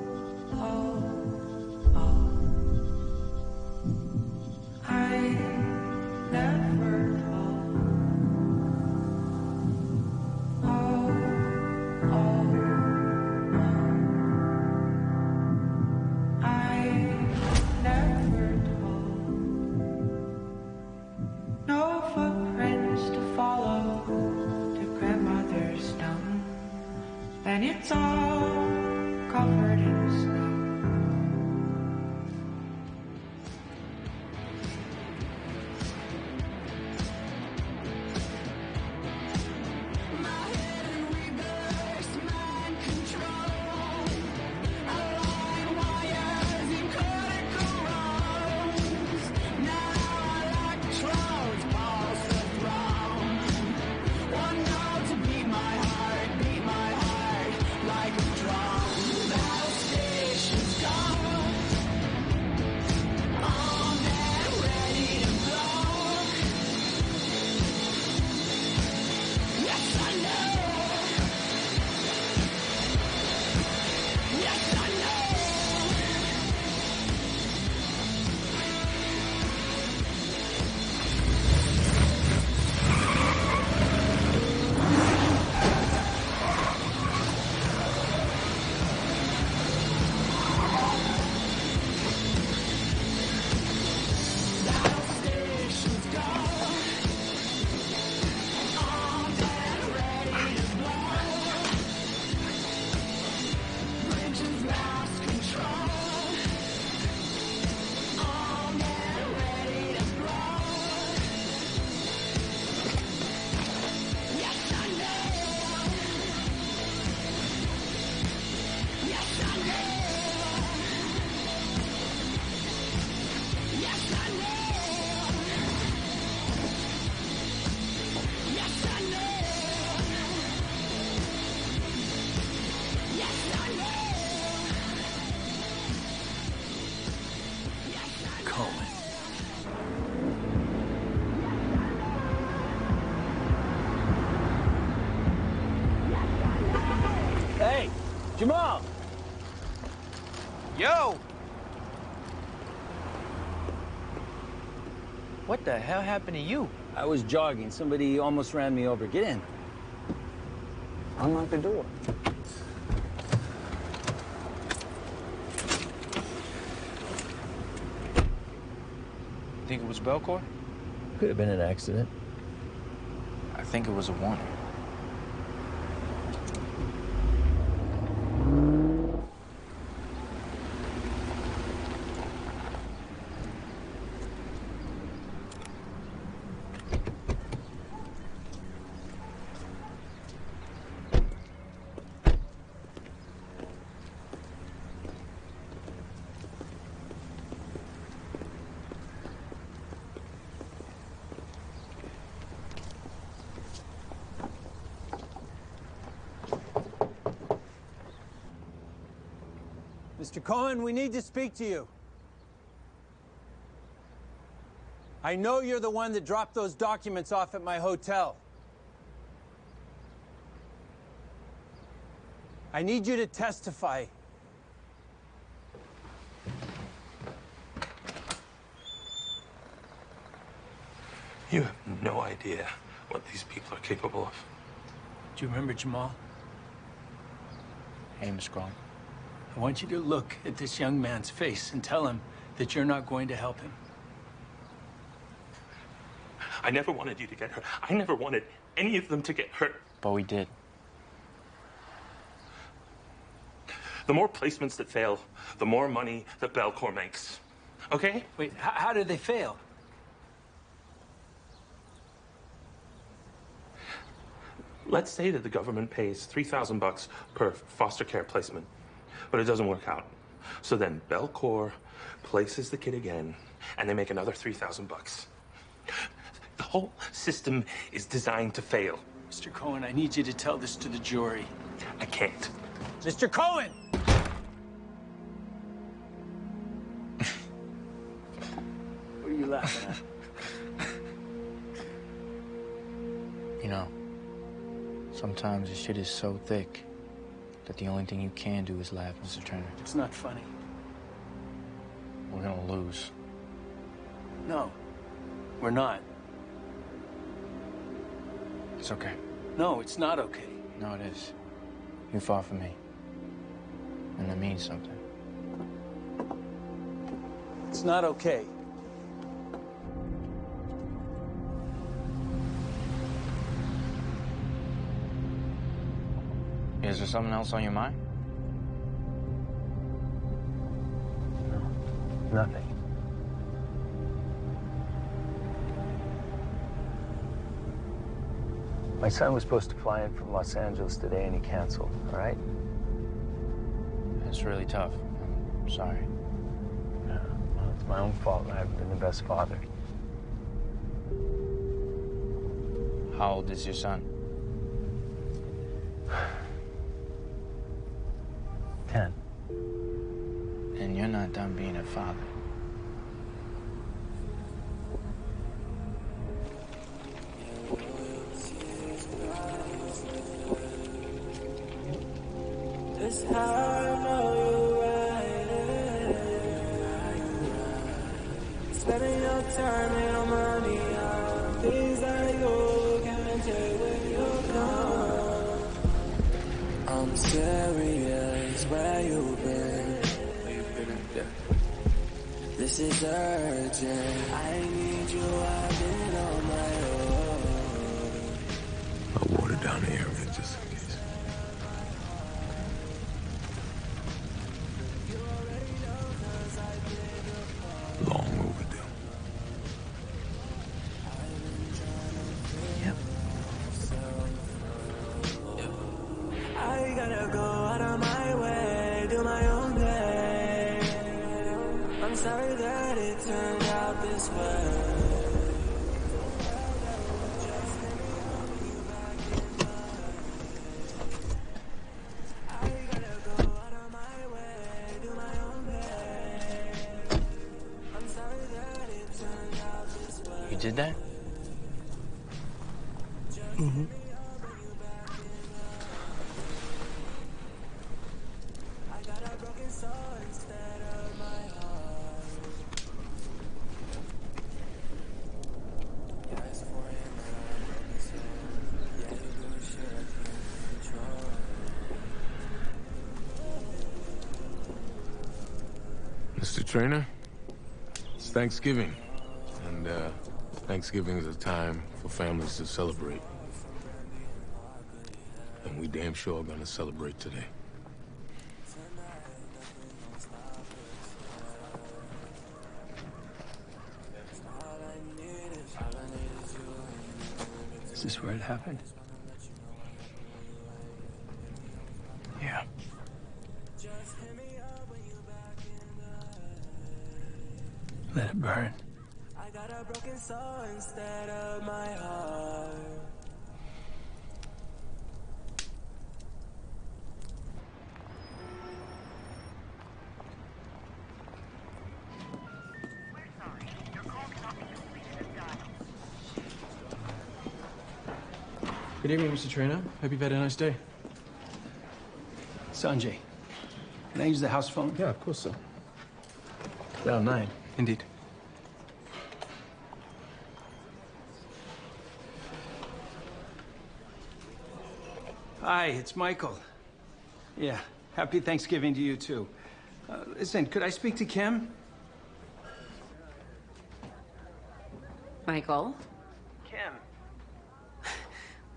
covered in snow. Hey, Jamal! Yo! What the hell happened to you? I was jogging. Somebody almost ran me over. Get in. Unlock the door. Think it was Belcourt? Could have been an accident. I think it was a warning. Mr. Cohen, we need to speak to you. I know you're the one that dropped those documents off at my hotel. I need you to testify. You have no idea what these people are capable of. Do you remember Jamal? Hey, Miss Grom. I want you to look at this young man's face and tell him that you're not going to help him. I never wanted you to get hurt. I never wanted any of them to get hurt. But we did. The more placements that fail, the more money that Belcourt makes. Okay? Wait, how did they fail? Let's say that the government pays $3,000 per foster care placement, but it doesn't work out. So then Belcourt places the kid again, and they make another $3,000. The whole system is designed to fail. Mr. Cohen, I need you to tell this to the jury. I can't. Mr. Cohen! What are you laughing at? You know, sometimes this shit is so thick that the only thing you can do is laugh, Mr. Turner. It's not funny. We're gonna lose. No, we're not. It's okay. No, it's not okay. No, it is. You fought for me. And that means something. It's not okay. Is there something else on your mind? Nothing. My son was supposed to fly in from Los Angeles today and he canceled, all right? It's really tough. I'm sorry. Yeah, well, it's my own fault. I haven't been the best father. How old is your son? 10. And you're not done being a father. It's how I know you're right. Spending your time and your money on things that you can't take when you're gone. I'm serious, where you been? This is urgent. I need you, I've been on my own. I'll water down the area just in case. Long overdue. Yep. I gotta go out of my way, do my own thing. I'm sorry that it turned out this way. You did that? Mm-hmm. Mr. Trainer, it's Thanksgiving. And Thanksgiving is a time for families to celebrate. And we damn sure are gonna celebrate today. Is this where it happened? Yeah. Let it burn. I got a broken soul instead of my heart. Good evening, Mr. Trainer. Hope you've had a nice day. Sanjay, can I use the house phone? Yeah, of course, sir. Dial 9. Indeed. Hi, it's Michael. Yeah, happy Thanksgiving to you, too. Listen, could I speak to Kim? Michael? Kim.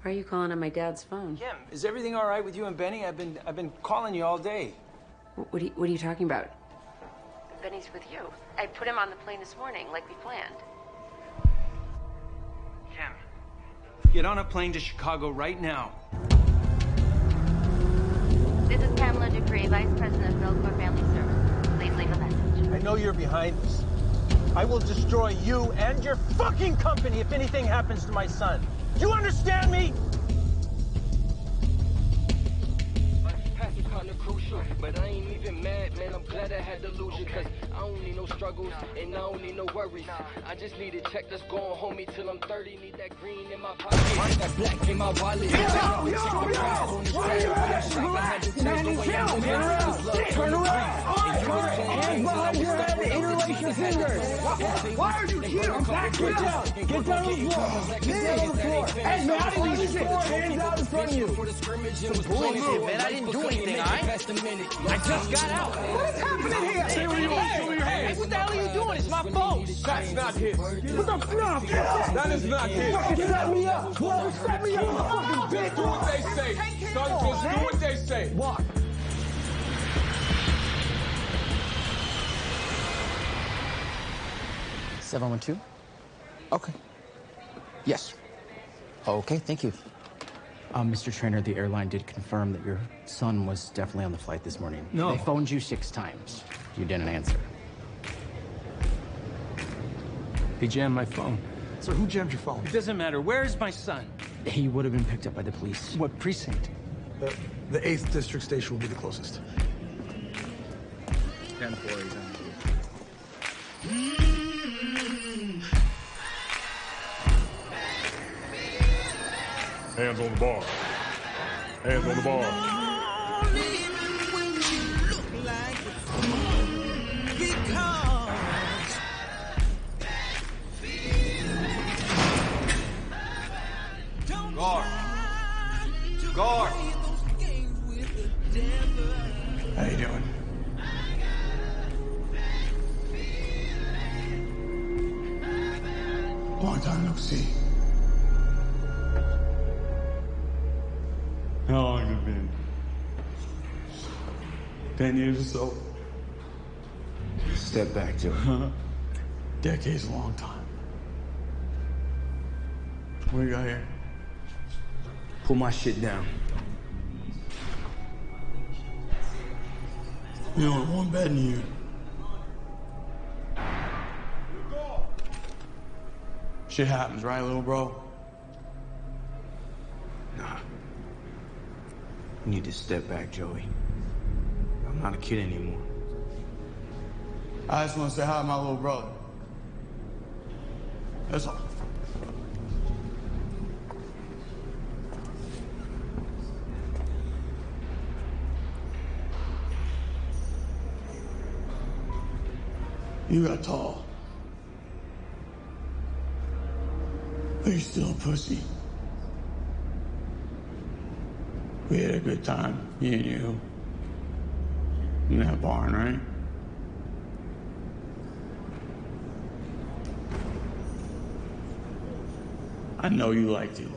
Why are you calling on my dad's phone? Kim, is everything all right with you and Benny? I've been calling you all day. What are you talking about? Benny's with you. I put him on the plane this morning, like we planned. Kim, get on a plane to Chicago right now. This is Pamela Dupree, Vice President of Belcourt Family Services. Please leave a message. I know you're behind this. I will destroy you and your fucking company if anything happens to my son. Do you understand me? Crucial, but I ain't even mad, man. I'm glad I had delusion, cause I don't need no struggles and I don't need no worries. I just need a check that's going home me till I'm 30. Need that green in my pocket, that black in my wallet. Yo! What are you at? Relax, man. Chill. Turn around. Hands behind your head and interlace your fingers. Why are you here? I'm back. Get down. Get down on the floor. Get on the floor. Hey, man, I didn't use it. Hands out in front of you. Bullshit, man. I didn't do anything, all right? I just got out. What is happening here? Stay where you are. Show me your hands. Hey, what the hell are you doing? It's my phone. That's not his. What the fuck? That is not his. Fucking set me up. Whoever set me up, fucking bitch. Do what they say. Son, just do what they say. What? 712? Okay. Yes. Okay, thank you. Mr. Trainer, the airline did confirm that your son was definitely on the flight this morning. No. They phoned you 6 times. You didn't answer. They jammed my phone. So who jammed your phone? It doesn't matter. Where is my son? He would have been picked up by the police. What precinct? The 8th District Station will be the closest. 10-4, he's on. Hands on the bar. Hands on the bar. Guard. Guard. How you doing? Long time no see. How long has it been? 10 years or so? Step back, Joe. Decade's a long time. What do you got here? Pull my shit down. You know, one bed in you. Shit happens, right, little bro? Nah. You need to step back, Joey. I'm not a kid anymore. I just want to say hi to my little brother. That's all. You got tall. But you're still a pussy. We had a good time, me and you. In that barn, right? I know you liked it.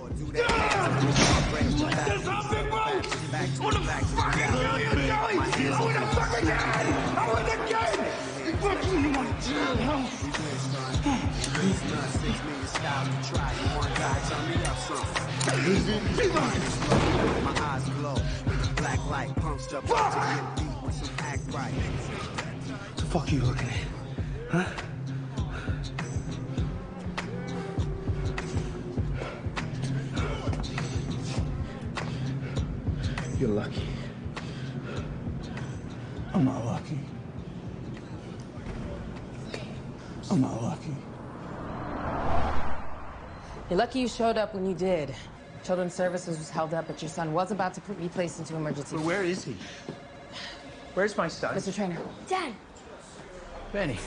My eyes glow. Black light punched up to get beat with some act right. What the fuck are you looking at? Huh? You're lucky. I'm not lucky. I'm not lucky. You're lucky you showed up when you did. Children's Services was held up, but your son was about to be placed into emergency. But where is he? Where's my son? Mr. Trainer. Dad. Benny.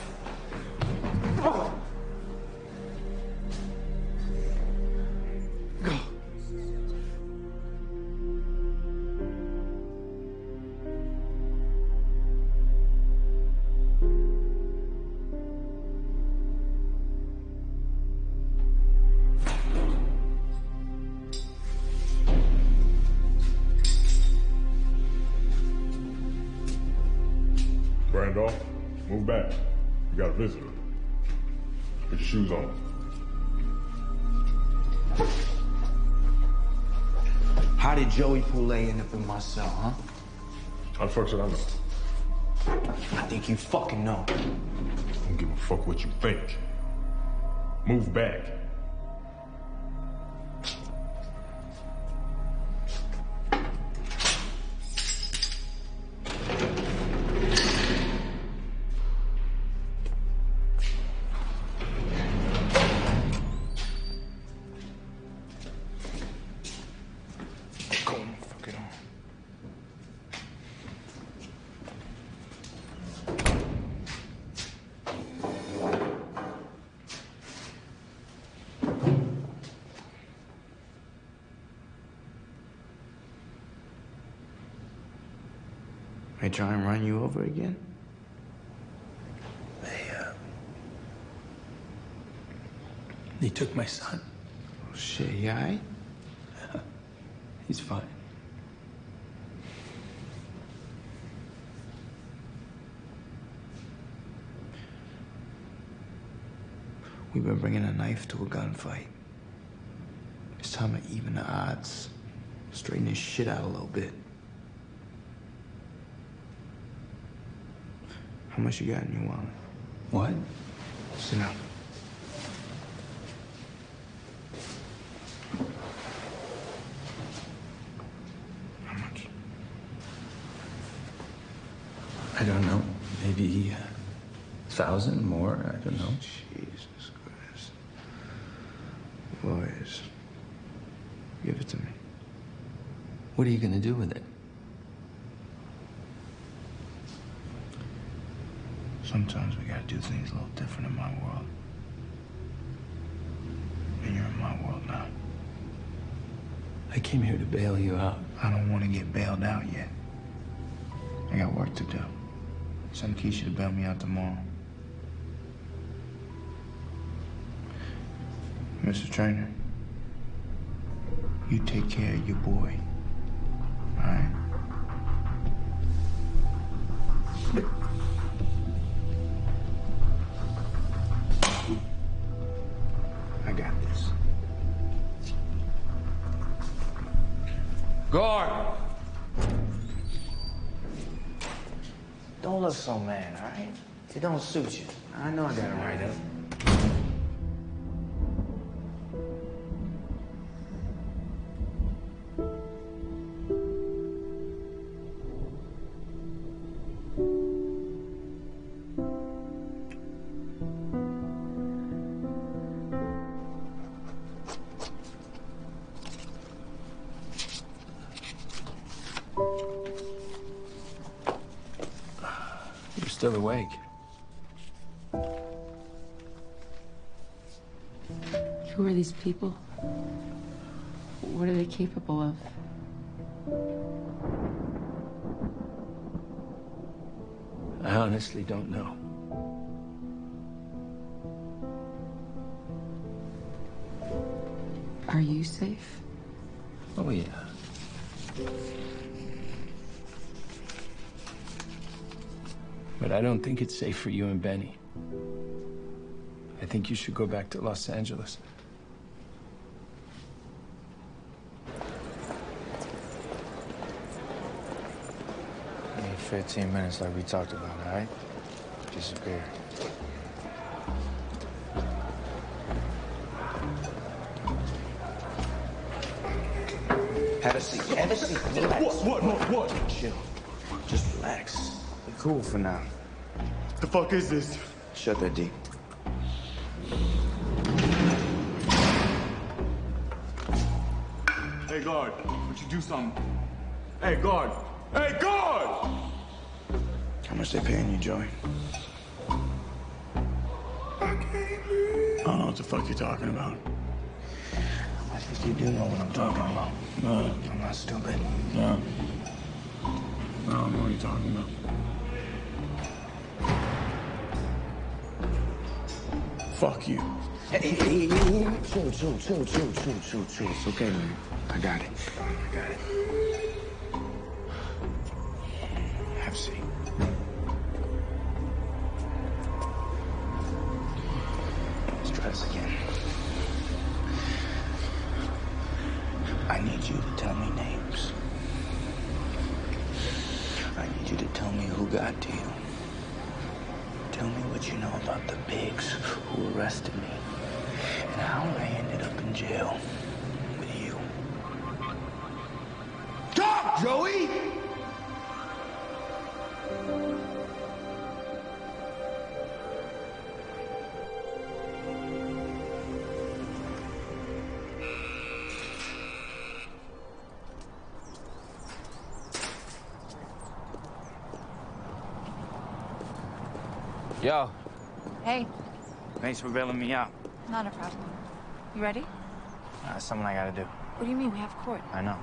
Randolph, move back. You got a visitor. Put your shoes on. How did Joey Poulet end up in my cell, huh? How the fuck should I know? I think you fucking know. I don't give a fuck what you think. Move back. I try and run you over again? They took my son. Oh, shit, yeah, aight? He's fine. We've been bringing a knife to a gunfight. It's time to even the odds. Straighten this shit out a little bit. How much you got in your wallet? What? Sit down. How much? I don't know. Maybe 1,000 more. I don't know. Jesus Christ. Boys, give it to me. What are you gonna do with it? Sometimes we gotta do things a little different in my world. And you're in my world now. I came here to bail you out. I don't want to get bailed out yet. I got work to do. Send Keisha to bail me out tomorrow. Mr. Trainer, you take care of your boy, all right? I got this. Guard! Don't look so mad, all right? It don't suit you. I know I got it right up. You're still awake. Who are these people? What are they capable of? I honestly don't know. Are you safe? Oh, yeah. But I don't think it's safe for you and Benny. I think you should go back to Los Angeles. I need 15 minutes like we talked about, all right? Disappear. Have a seat. Have a seat. Relax. What? Chill. Just relax. Be cool for now. The fuck is this? Shut that D. Hey, guard. Would you do something? Hey, guard. Hey, guard! How much they paying you, Joey? I don't know what the fuck you're talking about. I think you do know what I'm talking about. No. I'm not stupid. No. I don't know what you're talking about. Fuck you. Hey. Chill. It's okay, man. I got it. Have a seat. Let's try this again. I need you to tell me names. I need you to tell me who got to you. Tell me what you know about the pigs who arrested me and how I ended up in jail with you. Talk, Joey! Yo, Hey, thanks for bailing me out. not a problem. You ready? That's something I gotta do. What do you mean? We have court. I know,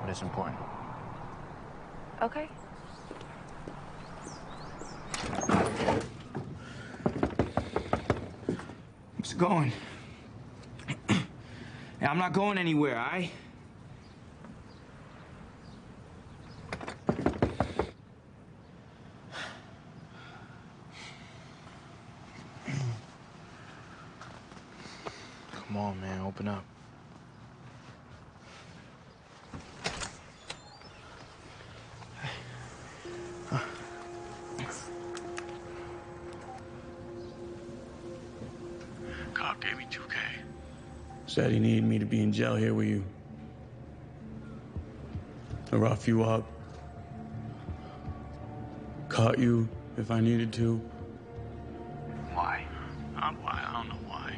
but it's important. Okay. What's it going? Hey, I'm not going anywhere, all right? Come on, man, open up. Cop gave me $2K. Said he needed me to be in jail here with you. To rough you up. Cut you if I needed to. Why? Why? I don't know why.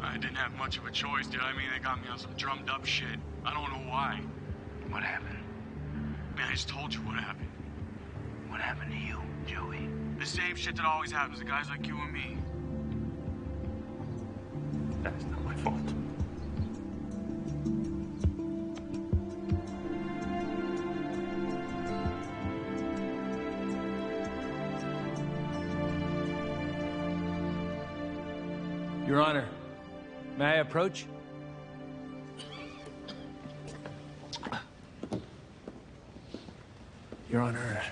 I didn't have much of a choice, dude. I mean, they got me on some drummed up shit. I don't know why. What happened? Man, I just told you what happened. What happened to you, Joey? The same shit that always happens to guys like you and me. That's not my fault. Your Honor, may I approach? Your Honor,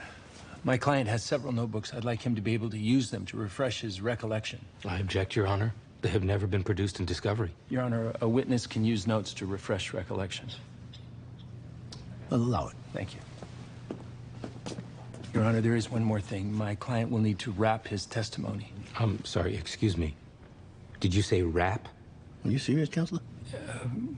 my client has several notebooks. I'd like him to be able to use them to refresh his recollection. I object, Your Honor. They have never been produced in discovery. Your Honor, a witness can use notes to refresh recollections. Allow it. Thank you. Your Honor, there is one more thing. My client will need to wrap his testimony. I'm sorry, excuse me. Did you say rap? Are you serious, Counselor?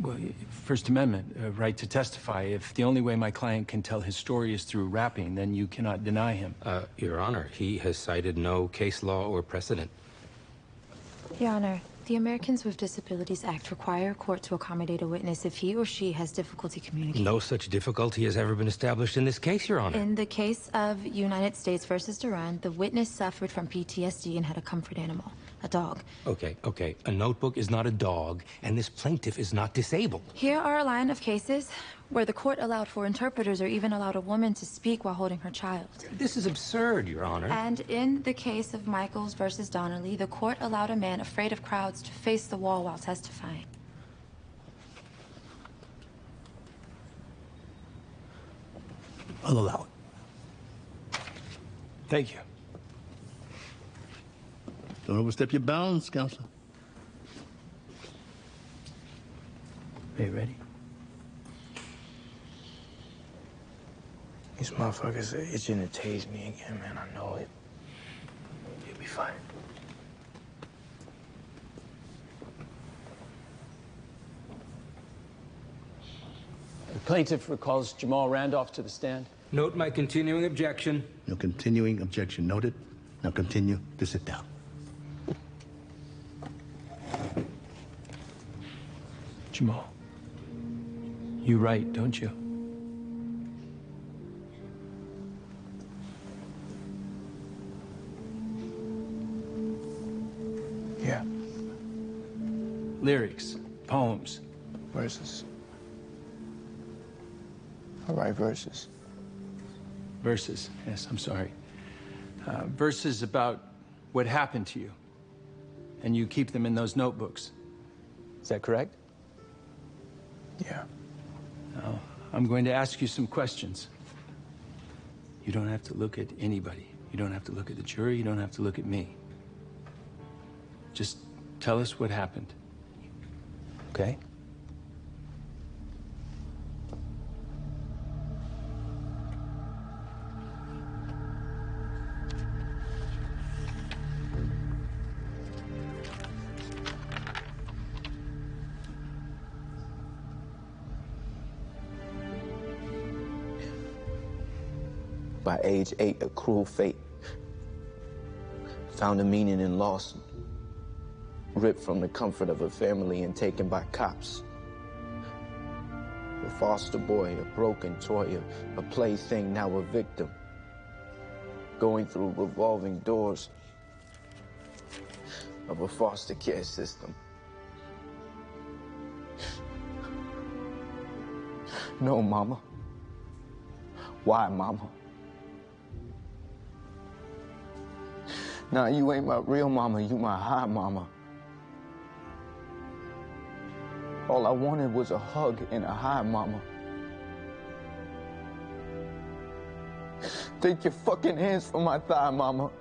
Well, First Amendment, right to testify. If the only way my client can tell his story is through rapping, then you cannot deny him. Your Honor, he has cited no case law or precedent. Your Honor, the Americans with Disabilities Act require a court to accommodate a witness if he or she has difficulty communicating. No such difficulty has ever been established in this case, Your Honor. In the case of United States versus Duran, the witness suffered from PTSD and had a comfort animal, a dog. Okay. A notebook is not a dog, and this plaintiff is not disabled. Here are a line of cases where the court allowed for interpreters or even allowed a woman to speak while holding her child. This is absurd, Your Honor. And in the case of Michaels versus Donnelly, the court allowed a man afraid of crowds to face the wall while testifying. I'll allow it. Thank you. Don't overstep your bounds, Counselor. Are you ready? These motherfuckers are itching to tase me again, man. I know it. You'll be fine. The plaintiff recalls Jamal Randolph to the stand. Note my continuing objection. No continuing objection noted. Now continue to sit down. Jamal, you write, don't you? Yeah. Lyrics, poems. Verses. I write verses. Verses, yes, I'm sorry. Verses about what happened to you. And you keep them in those notebooks. Is that correct? Yeah. Now, I'm going to ask you some questions. You don't have to look at anybody. You don't have to look at the jury. You don't have to look at me. Just tell us what happened. Okay? By age 8, a cruel fate found a meaning in loss, ripped from the comfort of a family and taken by cops. A foster boy, a broken toy, a plaything, now a victim, going through revolving doors of a foster care system. No, Mama. Why, Mama? Nah, you ain't my real mama, you my high mama. All I wanted was a hug and a high mama. Take your fucking hands from my thigh, mama.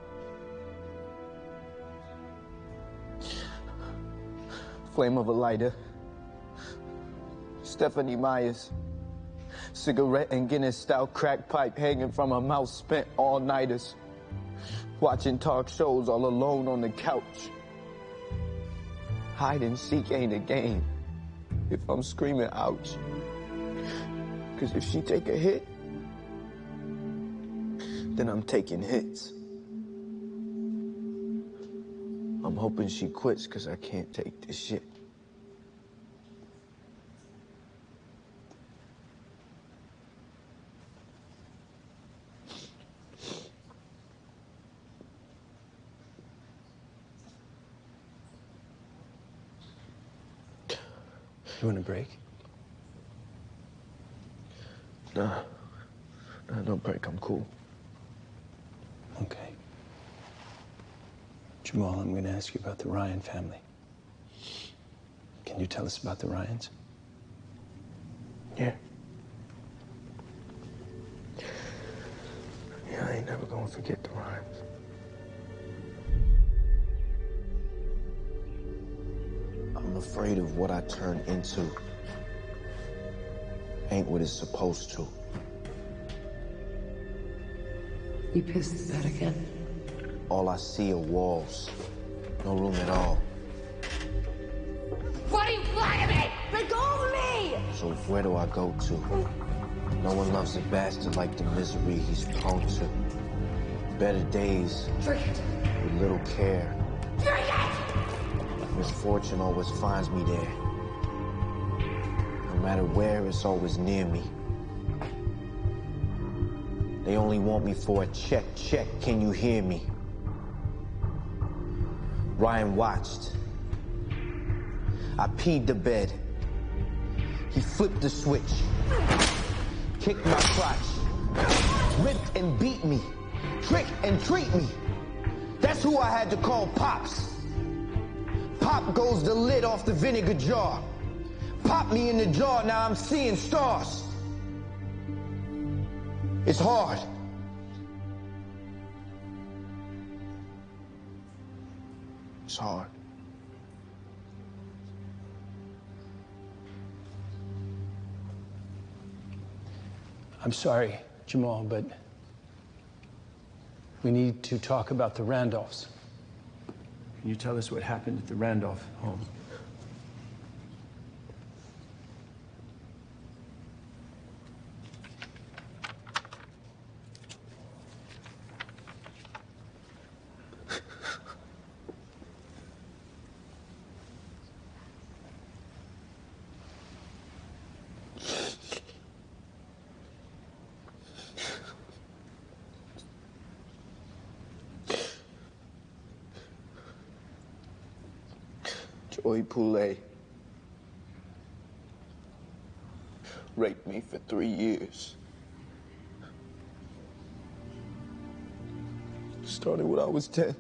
Flame of a lighter. Stephanie Myers. Cigarette and Guinness-style crack pipe hanging from her mouth, spent all-nighters. Watching talk shows all alone on the couch. Hide and seek ain't a game if I'm screaming ouch. Cause if she take a hit, then I'm taking hits. I'm hoping she quits cause I can't take this shit. You want a break? Nah, no break, I'm cool. Okay. Jamal, I'm going to ask you about the Ryan family. Can you tell us about the Ryans? Yeah. Yeah, I ain't never gonna forget the Ryans. I'm afraid of what I turn into. Ain't what it's supposed to. You pissed the bed again? All I see are walls. No room at all. What do you want of me? Let go of me! So where do I go to? No one loves a bastard like the misery he's prone to. Better days. Drink it. With little care. Drink it! Misfortune always finds me there. No matter where, it's always near me. They only want me for a check. Can you hear me? Ryan watched. I peed the bed. He flipped the switch. Kicked my crotch. Ripped and beat me. Trick and treat me. That's who I had to call Pops. Pop goes the lid off the vinegar jar. Pop me in the jar, now I'm seeing stars. It's hard. It's hard. I'm sorry, Jamal, but we need to talk about the Randolphs. Can you tell us what happened at the Randolph home? Joy Poulet raped me for 3 years. Started when I was 10.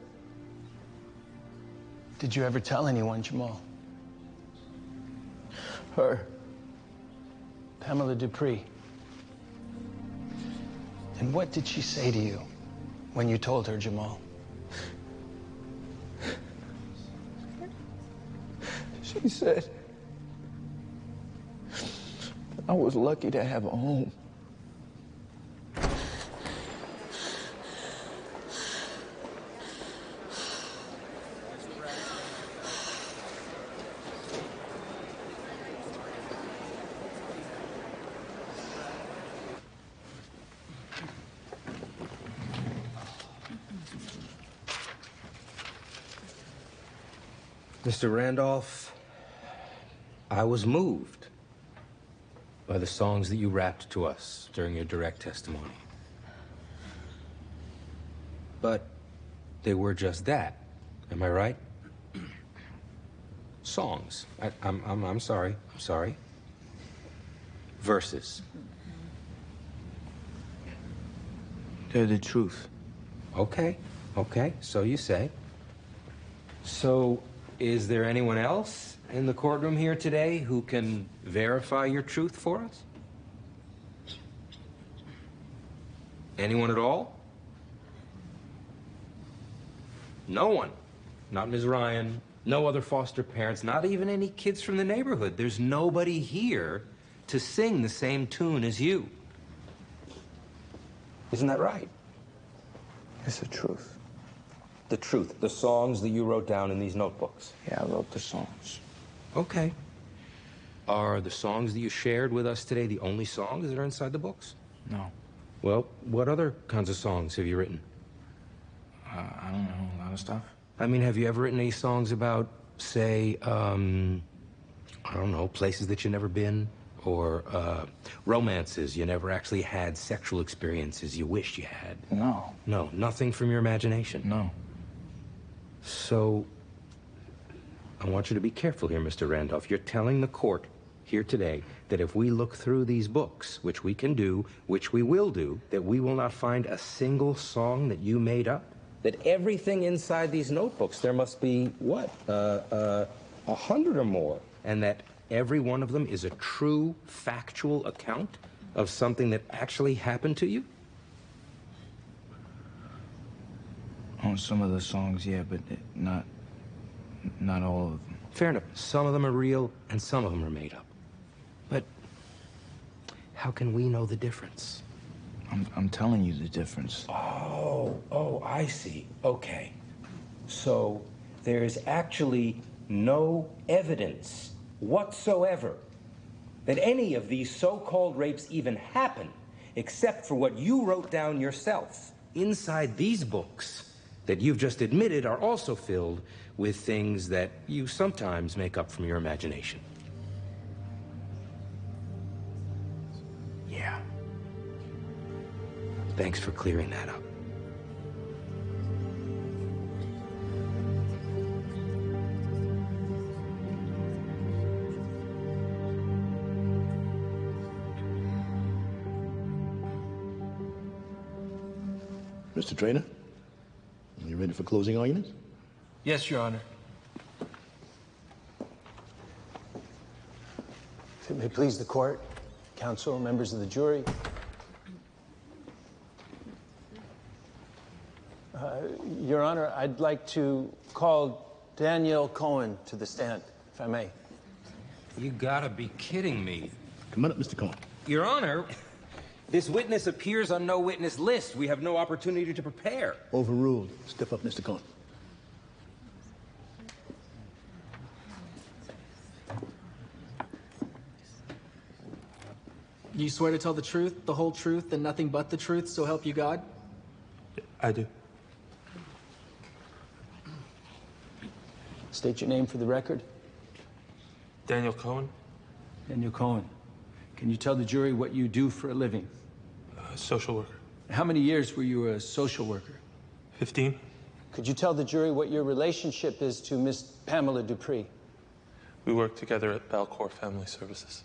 Did you ever tell anyone, Jamal? Her. Pamela Dupree. And what did she say to you when you told her, Jamal? She said I was lucky to have a home. Mr. Randolph, I was moved by the songs that you rapped to us during your direct testimony. But they were just that. Am I right? Songs. I'm sorry. I'm sorry. Verses. They're the truth. Okay. So you say. So, is there anyone else in the courtroom here today who can verify your truth for us? Anyone at all? No one. Not Ms. Ryan, No other foster parents, not even any kids from the neighborhood. There's nobody here to sing the same tune as you. Isn't that right? It's the truth. The truth, the songs that you wrote down in these notebooks. Yeah, I wrote the songs. Okay. Are the songs that you shared with us today the only songs that are inside the books? No. Well, what other kinds of songs have you written? I don't know, a lot of stuff. I mean, have you ever written any songs about, say, I don't know, places that you've never been? Or romances you never actually had, sexual experiences you wished you had? No. No, nothing from your imagination? No. So, I want you to be careful here, Mr. Randolph. You're telling the court here today that if we look through these books, which we can do, which we will do, that we will not find a single song that you made up? That everything inside these notebooks, there must be, what, 100 or more, and that every one of them is a true, factual account of something that actually happened to you? On some of the songs, yeah, but not all of them. Fair enough. Some of them are real, and some of them are made up. But how can we know the difference? I'm telling you the difference. Oh, I see. Okay. So there's actually no evidence whatsoever that any of these so-called rapes even happened, except for what you wrote down yourself. Inside these books that you've just admitted are also filled with things that you sometimes make up from your imagination. Yeah. Thanks for clearing that up. Mr. Trainer, are you ready for closing arguments? Yes, Your Honor. If it may please the court, counsel, members of the jury. Your Honor, I'd like to call Danielle Cohen to the stand, if I may. You gotta be kidding me. Come on up, Mr. Cohen. Your Honor, this witness appears on no witness list. We have no opportunity to prepare. Overruled. Step up, Mr. Cohen. You swear to tell the truth, the whole truth, and nothing but the truth, so help you God? I do. State your name for the record. Daniel Cohen. Daniel Cohen. Can you tell the jury what you do for a living? Social worker. How many years were you a social worker? 15. Could you tell the jury what your relationship is to Miss Pamela Dupree? We work together at Belcour Family Services.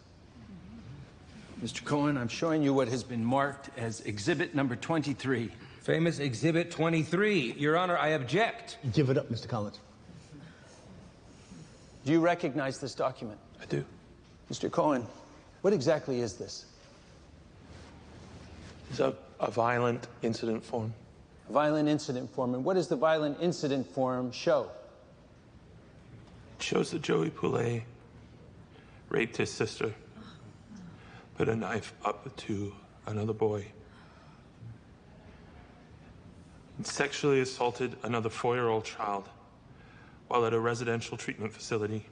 Mr. Cohen, I'm showing you what has been marked as exhibit number 23. Famous exhibit 23. Your Honor, I object. Give it up, Mr. Collins. Do you recognize this document? I do. Mr. Cohen, what exactly is this? It's a violent incident form. A violent incident form. And what does the violent incident form show? It shows that Joey Poulet raped his sister, put a knife up to another boy, and sexually assaulted another 4-year-old child while at a residential treatment facility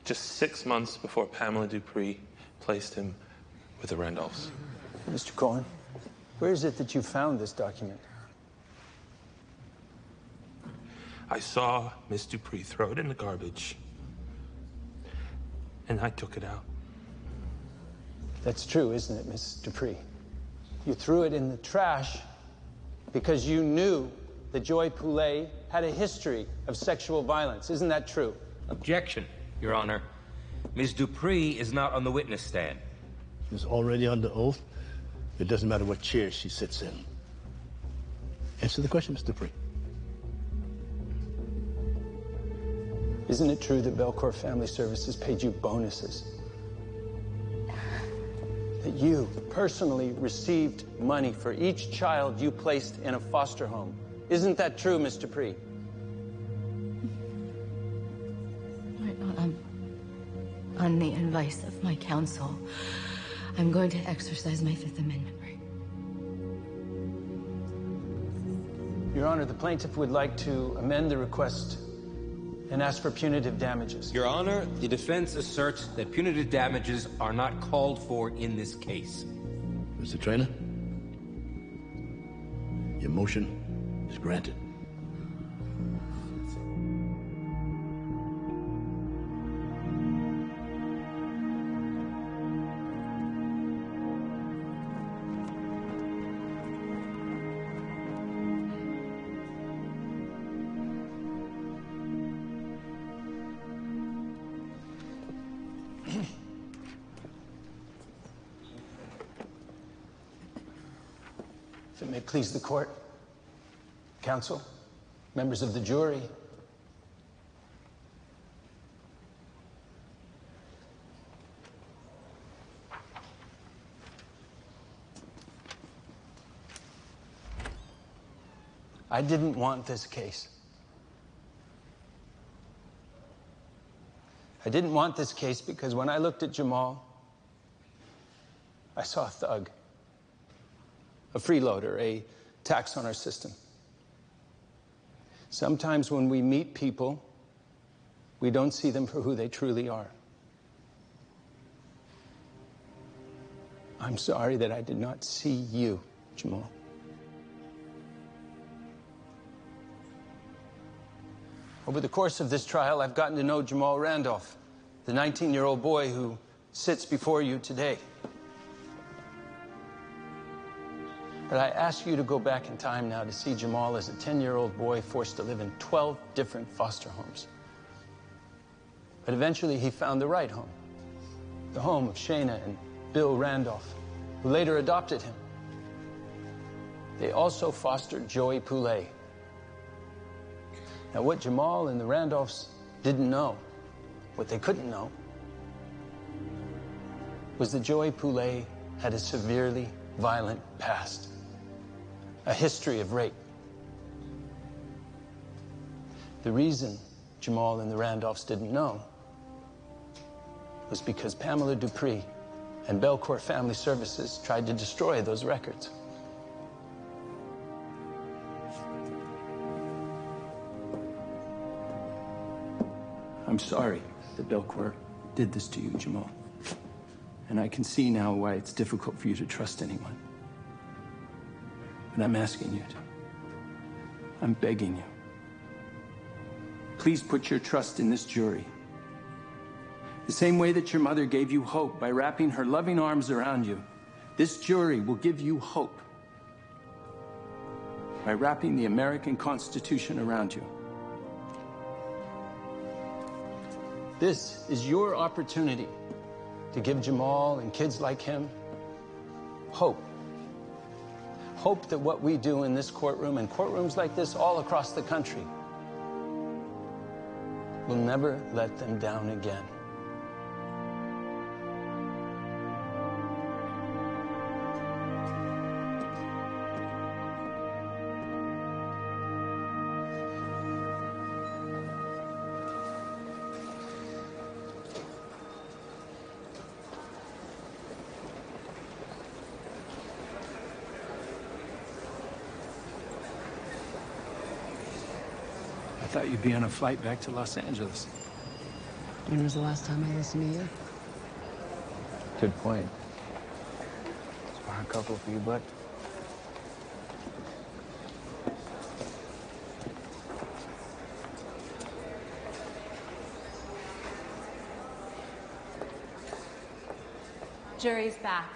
just 6 months before Pamela Dupree placed him with the Randolphs. Mr. Cohen, where is it that you found this document? I saw Miss Dupree throw it in the garbage, and I took it out. That's true, isn't it, Miss Dupree? You threw it in the trash because you knew that Joey Poulet had a history of sexual violence. Isn't that true? Objection, Your Honor. Ms. Dupree is not on the witness stand. She's already under oath. It doesn't matter what chair she sits in. Answer the question, Mr. Dupree. Isn't it true that Belcour Family Services paid you bonuses? That you personally received money for each child you placed in a foster home? Isn't that true, Miss Dupree? On the advice of my counsel, I'm going to exercise my Fifth Amendment right. Your Honor, the plaintiff would like to amend the request and ask for punitive damages. Your Honor, the defense asserts that punitive damages are not called for in this case. Mr. Traynor, your motion is granted. If it may please the court, counsel, members of the jury, I didn't want this case. I didn't want this case because when I looked at Jamal, I saw a thug. A freeloader, a tax on our system. Sometimes when we meet people, we don't see them for who they truly are. I'm sorry that I did not see you, Jamal. Over the course of this trial, I've gotten to know Jamal Randolph, the 19-year-old boy who sits before you today. But I ask you to go back in time now to see Jamal as a 10-year-old boy forced to live in 12 different foster homes. But eventually he found the right home, the home of Shayna and Bill Randolph, who later adopted him. They also fostered Joey Poulet. Now, what Jamal and the Randolphs didn't know, what they couldn't know, was that Joey Poulet had a severely violent past. A history of rape. The reason Jamal and the Randolphs didn't know was because Pamela Dupree and Belcourt Family Services tried to destroy those records. I'm sorry that Belcourt did this to you, Jamal. And I can see now why it's difficult for you to trust anyone. But I'm asking you to. I'm begging you. Please put your trust in this jury. The same way that your mother gave you hope by wrapping her loving arms around you, this jury will give you hope by wrapping the American Constitution around you. This is your opportunity to give Jamal and kids like him hope. Hope that what we do in this courtroom and courtrooms like this all across the country will never let them down again. I thought you'd be on a flight back to Los Angeles. When was the last time I listened to you? Good point. Just a couple for you, bud. Jury's back.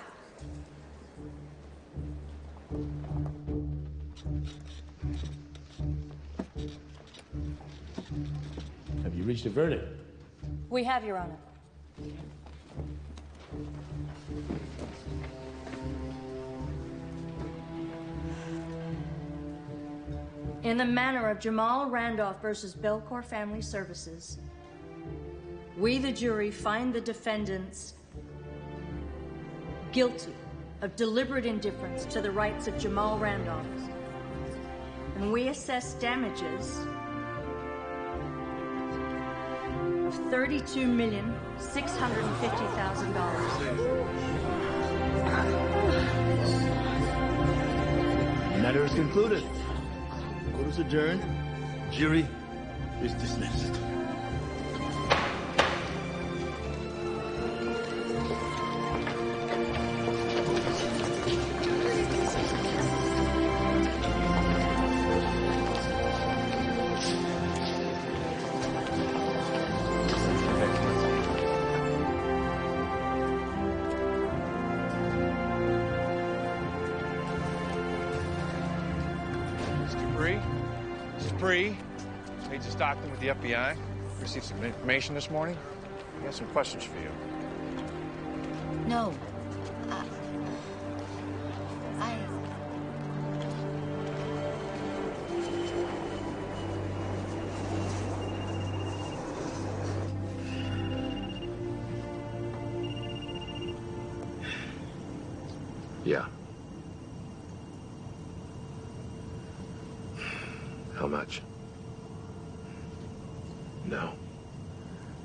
Have you reached a verdict? We have, Your Honor. In the manner of Jamal Randolph versus Belcourt Family Services, we, the jury, find the defendants guilty of deliberate indifference to the rights of Jamal Randolph, and we assess damages of $32,650,000. Matter is concluded. Court is adjourned. Jury is dismissed. Agent Stockton with the FBI. Received some information this morning. I got some questions for you. No. Yeah. How much? No.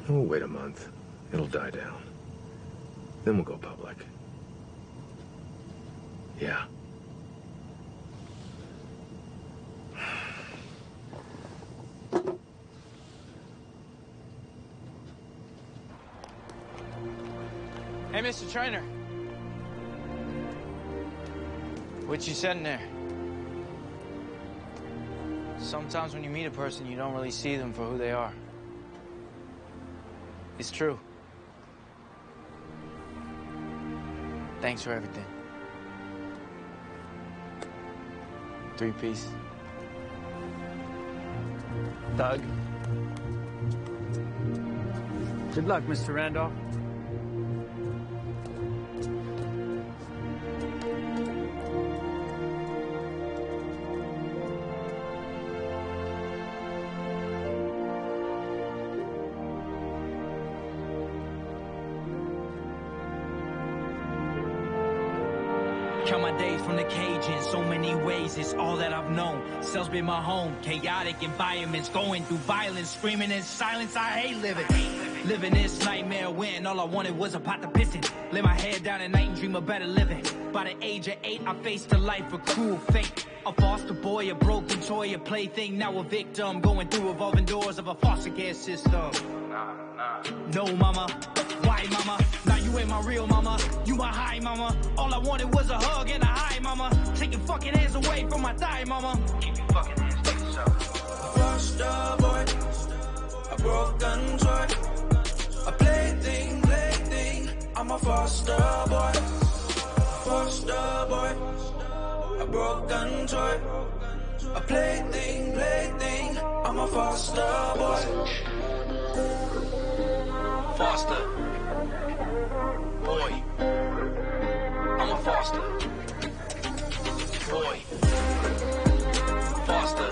We'll wait a month. It'll die down. Then we'll go public. Yeah. Hey, Mr. Trainer. What you said in there? Sometimes when you meet a person, you don't really see them for who they are. It's true. Thanks for everything. 3-piece. Doug. Good luck, Mr. Randolph. Count my days from the cage in so many ways, it's all that I've known. Cell's been my home, chaotic environments, going through violence, screaming in silence, I hate living. Living this nightmare when all I wanted was a pot to piss in. Lay my head down at night and dream of better living. By the age of 8, I faced a life of cruel fate. A foster boy, a broken toy, a plaything, now a victim, going through revolving doors of a foster care system. No, mama. Why, mama? Now you ain't my real mama. You my high mama. All I wanted was a hug and a hi, mama. Take your fucking hands away from my thigh, mama. Keep your fucking hands to yourself. Foster boy, a broken toy, a plaything. I'm a foster boy, a broken toy, a plaything. I'm a foster boy. Foster boy, I'm a foster boy. Foster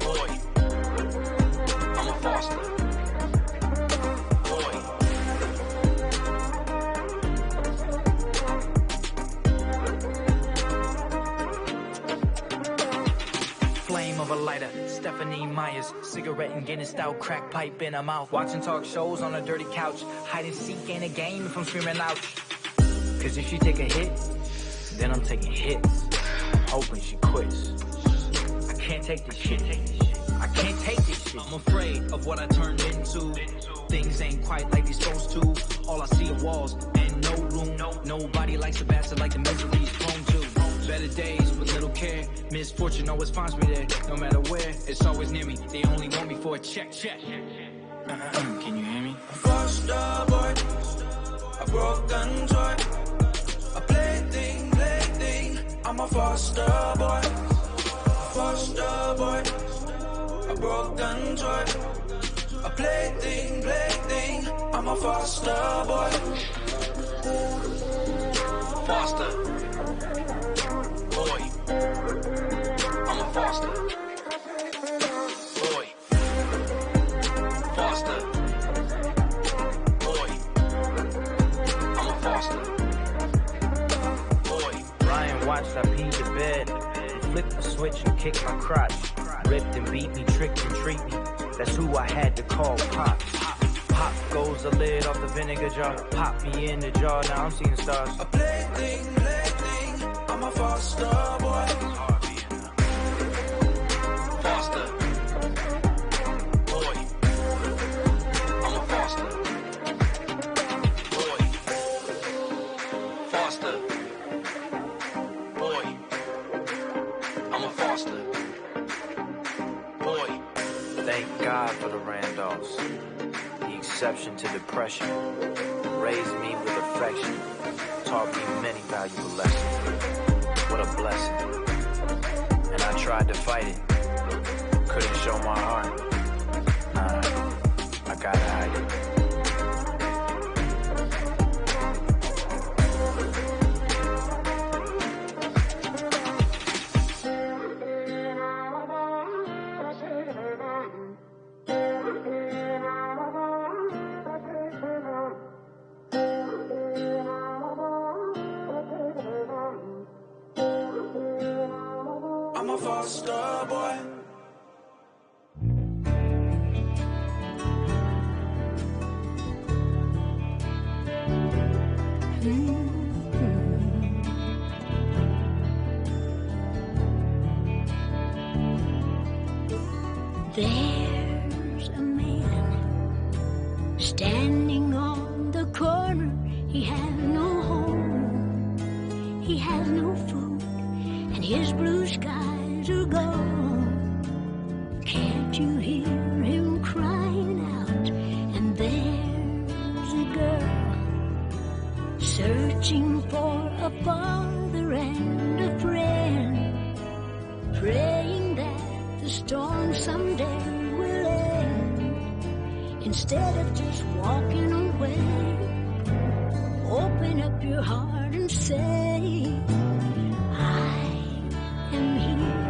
boy, I'm a foster boy. Flame of a lighter, Stephanie Myers, cigarette and Guinness style crack pipe in her mouth. Watching talk shows on a dirty couch. Hide and seek ain't a game if I'm screaming out. Cause if she take a hit, then I'm taking hits. I'm hoping she quits. I can't take this shit. I can't take this shit. I'm afraid of what I turned into. Things ain't quite like they supposed to. All I see are walls and no room. Nobody likes a bastard like the misery he's prone to. Better days with little care. Misfortune always finds me there. No matter where, it's always near me. They only want me for a check. Can you hear me? A foster boy, a broken toy, a plaything. I'm a foster boy, a broken toy, a plaything. I'm a foster boy. Foster boy, I'm a foster boy. Foster boy, I'm a foster boy. Ryan watched I peed the bed, flipped the switch and kicked my crotch. Ripped and beat me, tricked and treat me. That's who I had to call Pops. Pop goes the lid off the vinegar jar. Pop me in the jar, now I'm seeing stars. A plaything, I'm a foster boy. Foster boy. I'm a foster boy. Foster boy. I'm a foster boy. Thank God for the Randolphs. The exception to depression. Raised me with affection. Taught me many valuable lessons. What a blessing. And I tried to fight it. Couldn't show my heart. Nah, I gotta hide it. I'm a foster boy. There's a man standing on the corner. He has no home, he has no food, and his blue skies are gone. Can't you hear him crying out? And there's a girl searching for a father and a friend, praying that the storm someday will end. Instead of just walking away, open up your heart and say, I am here.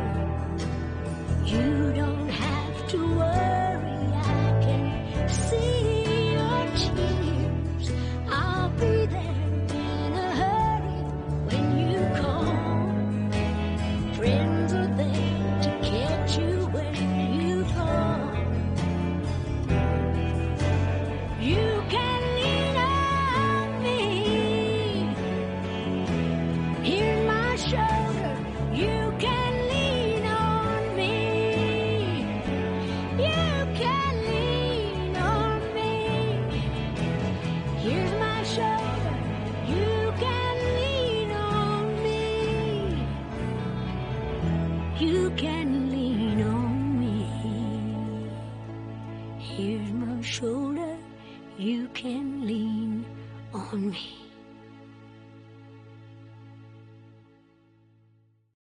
You don't have to worry, I can see your tears. I'll be there in a hurry when you call. Friends are there to catch you when you fall. You can lean on me. Here's my shoulder. You can lean on me. You can lean on me. Here's my shoulder. You can lean on me. You can